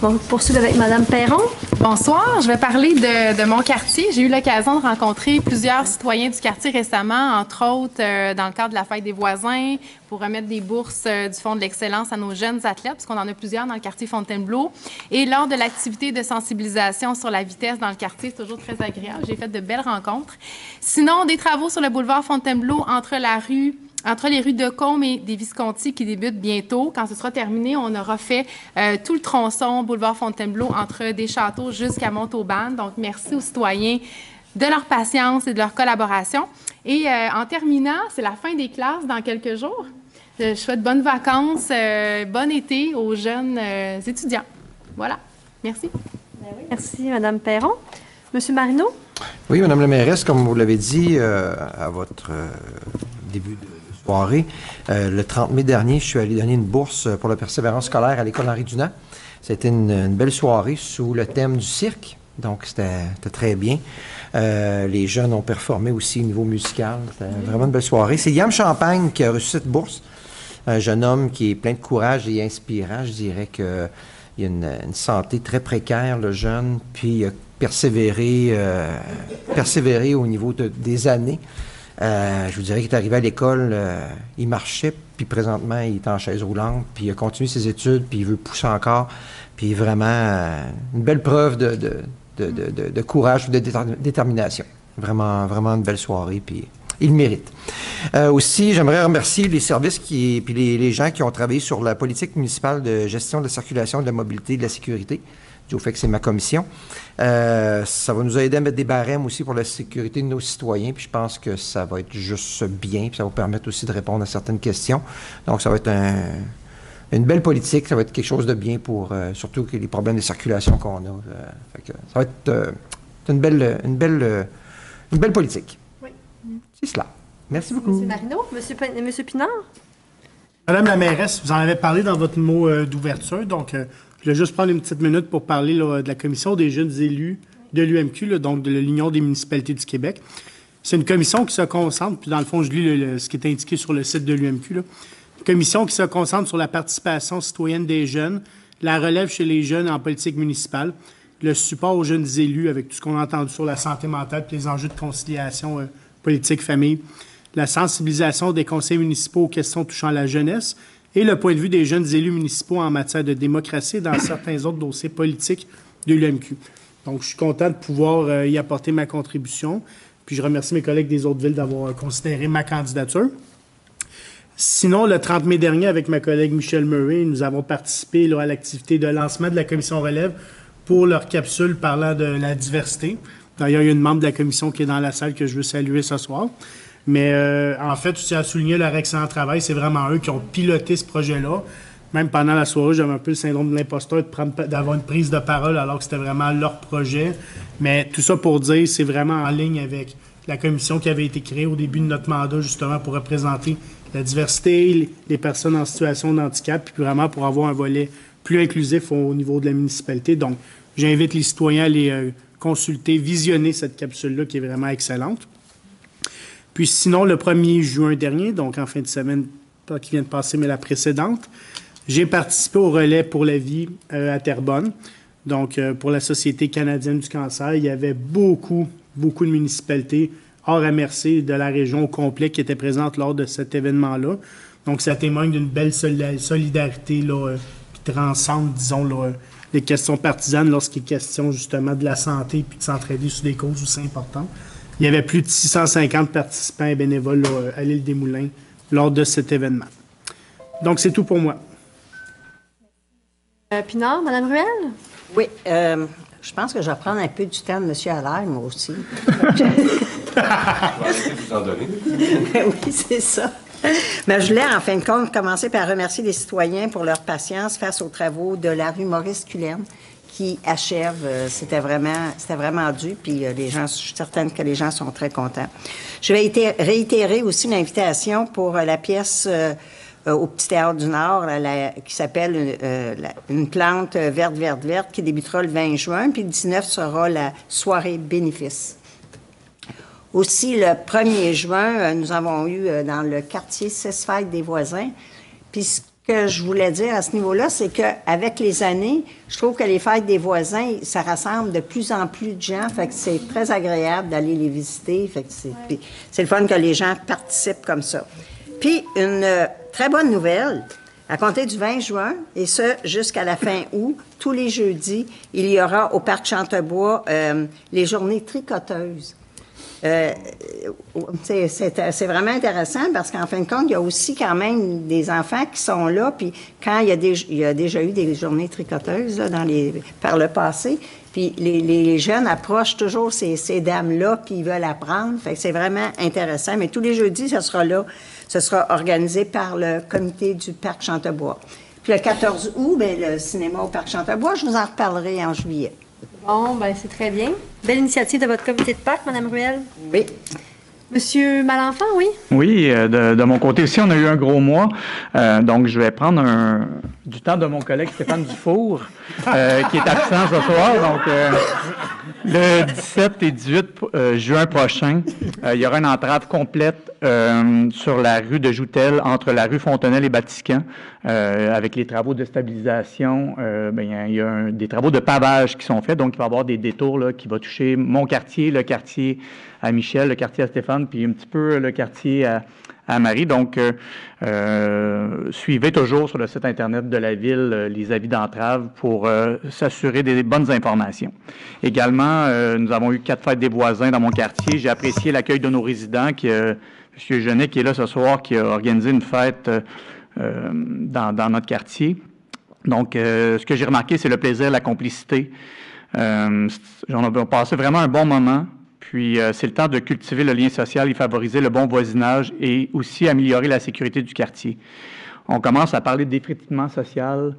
Speaker 1: On va poursuivre avec Mme Perron.
Speaker 10: Bonsoir, je vais parler de mon quartier. J'ai eu l'occasion de rencontrer plusieurs citoyens du quartier récemment, entre autres dans le cadre de la fête des voisins, pour remettre des bourses du Fonds de l'excellence à nos jeunes athlètes, parce qu'on en a plusieurs dans le quartier Fontainebleau. Et lors de l'activité de sensibilisation sur la vitesse dans le quartier, c'est toujours très agréable. J'ai fait de belles rencontres. Sinon, des travaux sur le boulevard Fontainebleau entre les rues de Combe et des Visconti qui débutent bientôt. Quand ce sera terminé, on aura fait tout le tronçon boulevard Fontainebleau entre Deschâteaux jusqu'à Montauban. Donc, merci aux citoyens de leur patience et de leur collaboration. Et en terminant, c'est la fin des classes dans quelques jours. Je souhaite bonnes vacances, bon été aux jeunes étudiants. Voilà. Merci.
Speaker 1: Merci, Mme Perron. M. Marino?
Speaker 8: Oui, Mme la mairesse, comme vous l'avez dit à votre début de soirée, le 30 mai dernier, je suis allé donner une bourse pour la persévérance scolaire à l'École Henri Dunant. C'était une belle soirée sous le thème du cirque, donc c'était très bien. Les jeunes ont performé aussi au niveau musical. C'était vraiment une belle soirée. C'est Liam Champagne qui a reçu cette bourse. Un jeune homme qui est plein de courage et inspirant. Je dirais qu'il a une santé très précaire, le jeune, puis il a persévéré au niveau des années. Je vous dirais qu'il est arrivé à l'école, il marchait, puis présentement, il est en chaise roulante, puis il a continué ses études, puis il veut pousser encore. Puis vraiment, une belle preuve de courage et de détermination. Vraiment, vraiment une belle soirée, puis il le mérite. Aussi, j'aimerais remercier les services puis les gens qui ont travaillé sur la politique municipale de gestion de la circulation, de la mobilité et de la sécurité. Au fait que c'est ma commission. Ça va nous aider à mettre des barèmes aussi pour la sécurité de nos citoyens, puis je pense que ça va être juste bien, puis ça va permettre aussi de répondre à certaines questions. Donc, ça va être une belle politique, ça va être quelque chose de bien pour surtout que les problèmes de circulation qu'on a. Ça va être une belle politique.
Speaker 1: Oui.
Speaker 8: C'est cela. Merci beaucoup.
Speaker 1: M. Marino. M. Pinard?
Speaker 12: Madame la mairesse, vous en avez parlé dans votre mot d'ouverture, donc je vais juste prendre une petite minute pour parler là, de la commission des jeunes élus de l'UMQ, donc de l'Union des municipalités du Québec. C'est une commission qui se concentre, puis dans le fond, je lis ce qui est indiqué sur le site de l'UMQ, une commission qui se concentre sur la participation citoyenne des jeunes, la relève chez les jeunes en politique municipale, le support aux jeunes élus avec tout ce qu'on a entendu sur la santé mentale et les enjeux de conciliation politique-famille, la sensibilisation des conseils municipaux aux questions touchant la jeunesse, et le point de vue des jeunes élus municipaux en matière de démocratie et dans certains autres dossiers politiques de l'UMQ. Donc, je suis content de pouvoir y apporter ma contribution. Puis, je remercie mes collègues des autres villes d'avoir considéré ma candidature. Sinon, le 30 mai dernier, avec ma collègue Michelle Murray, nous avons participé là, à l'activité de lancement de la commission relève pour leur capsule parlant de la diversité. D'ailleurs, il y a une membre de la commission qui est dans la salle que je veux saluer ce soir. Mais en fait, je tiens à souligner leur excellent travail. C'est vraiment eux qui ont piloté ce projet-là. Même pendant la soirée, j'avais un peu le syndrome de l'imposteur d'avoir une prise de parole alors que c'était vraiment leur projet. Mais tout ça pour dire, c'est vraiment en ligne avec la commission qui avait été créée au début de notre mandat, justement, pour représenter la diversité, les personnes en situation de handicap, puis vraiment pour avoir un volet plus inclusif au niveau de la municipalité. Donc, j'invite les citoyens à aller consulter, visionner cette capsule-là qui est vraiment excellente. Puis sinon, le 1er juin dernier, donc en fin de semaine, pas qui vient de passer, mais la précédente, j'ai participé au relais pour la vie à Terrebonne. Donc, pour la Société canadienne du cancer, il y avait beaucoup de municipalités hors MRC de la région au complet qui étaient présentes lors de cet événement-là. Donc, ça témoigne d'une belle solidarité là, qui transcende, disons, là, les questions partisanes lorsqu'il est question justement de la santé puis de s'entraider sur des causes aussi importantes. Il y avait plus de 650 participants et bénévoles là, à l'île des Moulins lors de cet événement. Donc, c'est tout pour moi.
Speaker 1: Pinard, Mme Ruel?
Speaker 13: Oui, je pense que je vais prendre un peu du temps de M. Allaire, moi aussi.
Speaker 15: Vous en donnez.
Speaker 13: Oui, c'est ça. Mais je voulais, en fin de compte, commencer par remercier les citoyens pour leur patience face aux travaux de la rue Maurice-Cullen qui achève. C'était vraiment dû, puis les gens, je suis certaine que les gens sont très contents. Je vais réitérer aussi l'invitation pour la pièce au Petit Théâtre du Nord, qui s'appelle Une plante verte, qui débutera le 20 juin, puis le 19 sera la soirée bénéfice. Aussi, le 1er juin, nous avons eu dans le quartier 6 fêtes des voisins. Puis ce que je voulais dire à ce niveau-là, c'est qu'avec les années, je trouve que les fêtes des voisins, ça rassemble de plus en plus de gens. Fait que c'est très agréable d'aller les visiter. Fait que c'est le fun que les gens participent comme ça. Puis, une très bonne nouvelle, à compter du 20 juin, et ce, jusqu'à la fin août, tous les jeudis, il y aura au Parc Chantebois les journées tricoteuses. C'est vraiment intéressant parce qu'en fin de compte, il y a aussi quand même des enfants qui sont là, puis quand il y a déjà eu des journées tricoteuses là, par le passé, puis les jeunes approchent toujours ces dames-là, puis ils veulent apprendre. Fait que c'est vraiment intéressant. Mais tous les jeudis, ce sera là. Ce sera organisé par le comité du Parc Chantebois. Puis le 14 août, bien, le cinéma au Parc Chantebois, je vous en reparlerai en juillet.
Speaker 1: Bon, bien, c'est très bien. Belle initiative de votre comité de parc, Mme Ruel.
Speaker 13: Oui.
Speaker 1: Monsieur Malenfant, oui?
Speaker 7: Oui, de mon côté aussi, on a eu un gros mois. Donc, je vais prendre du temps de mon collègue Stéphane Dufour, qui est absent ce soir. Donc, le 17 et 18 juin prochain, il y aura une entrave complète sur la rue de Joutel, entre la rue Fontenelle et Batiscan, avec les travaux de stabilisation. Il y a des travaux de pavage qui sont faits, donc il va y avoir des détours là, qui vont toucher mon quartier, le quartier à Michel, le quartier à Stéphane, puis un petit peu le quartier à Marie. Donc, suivez toujours sur le site Internet de la Ville les avis d'entrave pour s'assurer des bonnes informations. Également, nous avons eu 4 fêtes des voisins dans mon quartier. J'ai apprécié l'accueil de nos résidents, M. Genet, qui est là ce soir, qui a organisé une fête dans notre quartier. Donc, ce que j'ai remarqué, c'est le plaisir, la complicité. On a passé vraiment un bon moment. Puis, c'est le temps de cultiver le lien social et favoriser le bon voisinage et aussi améliorer la sécurité du quartier. On commence à parler d'effritement social.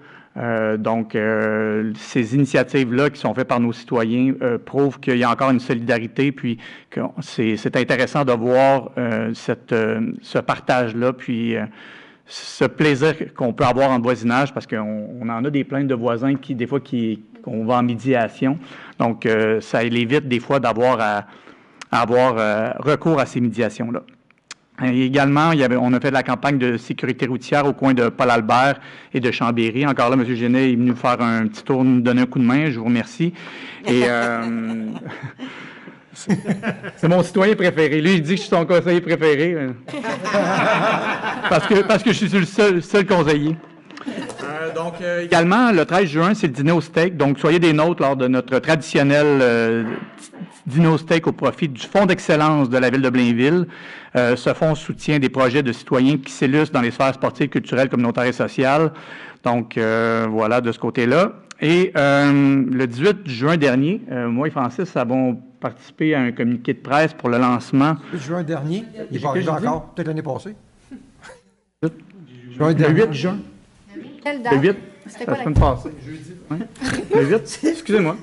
Speaker 7: Donc, ces initiatives-là qui sont faites par nos citoyens prouvent qu'il y a encore une solidarité, puis que c'est intéressant de voir ce partage-là, puis ce plaisir qu'on peut avoir en voisinage, parce qu'on en a des plaintes de voisins qui, des fois, qu'on va en médiation. Donc, ça évite des fois d'avoir à avoir recours à ces médiations-là. Et également, on a fait de la campagne de sécurité routière au coin de Paul Albert et de Chambéry. Encore là, M. Genet est venu faire un petit tour, nous donner un coup de main. Je vous remercie. Et c'est mon citoyen préféré. Lui, il dit que je suis son conseiller préféré. parce que je suis le seul conseiller. Également, le 13 juin, c'est le dîner au steak. Donc, soyez des nôtres lors de notre traditionnel dîner au steak au profit du Fonds d'excellence de la Ville de Blainville. Ce fonds soutient des projets de citoyens qui s'illustrent dans les sphères sportives, culturelles, communautaires et sociales. Donc, voilà, de ce côté-là. Et le 18 juin dernier, moi et Francis avons participé à un communiqué de presse pour le lancement.
Speaker 8: Le 8 juin dernier, il est pas arrivé encore, peut-être l'année passée.
Speaker 7: Le 8 juin.
Speaker 1: Quelle date?
Speaker 7: Le 8,
Speaker 1: C'était
Speaker 7: la
Speaker 1: quoi
Speaker 7: semaine passée. Oui. Le 8, excusez-moi.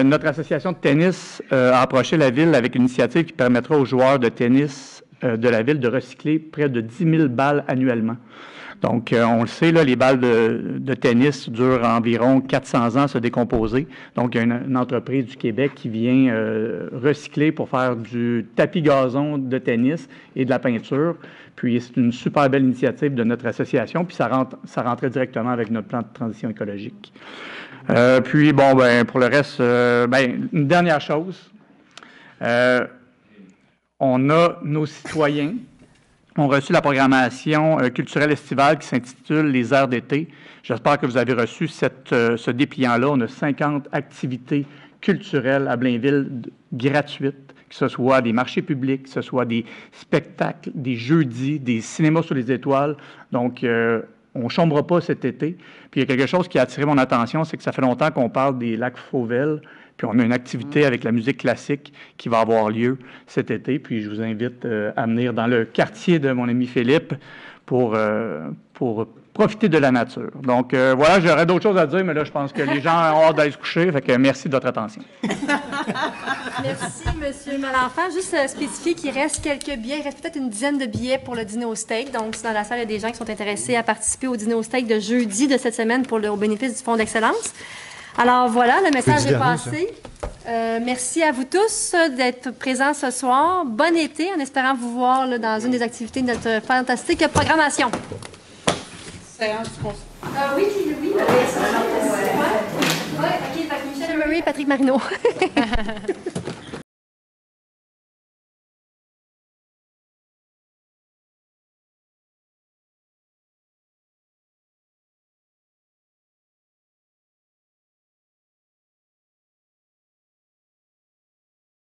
Speaker 7: Notre association de tennis a approché la Ville avec une initiative qui permettra aux joueurs de tennis de la Ville de recycler près de 10 000 balles annuellement. Donc, on le sait, là, les balles de tennis durent environ 400 ans à se décomposer. Donc, il y a une entreprise du Québec qui vient recycler pour faire du tapis gazon de tennis et de la peinture. Puis, c'est une super belle initiative de notre association, puis ça rentrait directement avec notre plan de transition écologique. Puis, bon, ben, pour le reste, une dernière chose. On a nos citoyens ont reçu la programmation culturelle estivale qui s'intitule « Les airs d'été ». J'espère que vous avez reçu ce dépliant-là. On a 50 activités culturelles à Blainville gratuites, que ce soit des marchés publics, que ce soit des spectacles, des jeudis, des cinémas sur les étoiles. Donc, on ne chômera pas cet été. Puis, il y a quelque chose qui a attiré mon attention, c'est que ça fait longtemps qu'on parle des lacs Fauvel. Puis, on a une activité avec la musique classique qui va avoir lieu cet été. Puis, je vous invite à venir dans le quartier de mon ami Philippe pour profiter de la nature. Donc, voilà, j'aurais d'autres choses à dire, mais là, je pense que les gens ont hâte d'aller se coucher. Fait que merci de votre attention.
Speaker 1: Merci, M. Malenfant. Juste spécifier qu'il reste quelques billets. Il reste peut-être une dizaine de billets pour le dîner au steak. Donc, si dans la salle, il y a des gens qui sont intéressés à participer au dîner au steak de jeudi de cette semaine au bénéfice du Fonds d'excellence. Alors voilà, le message est passé. Merci à vous tous d'être présents ce soir. Bon été, en espérant vous voir là, dans une des activités de notre fantastique programmation.
Speaker 9: Séance du conseil.
Speaker 1: Oui. OK, Michel Emery et Patrick Marino.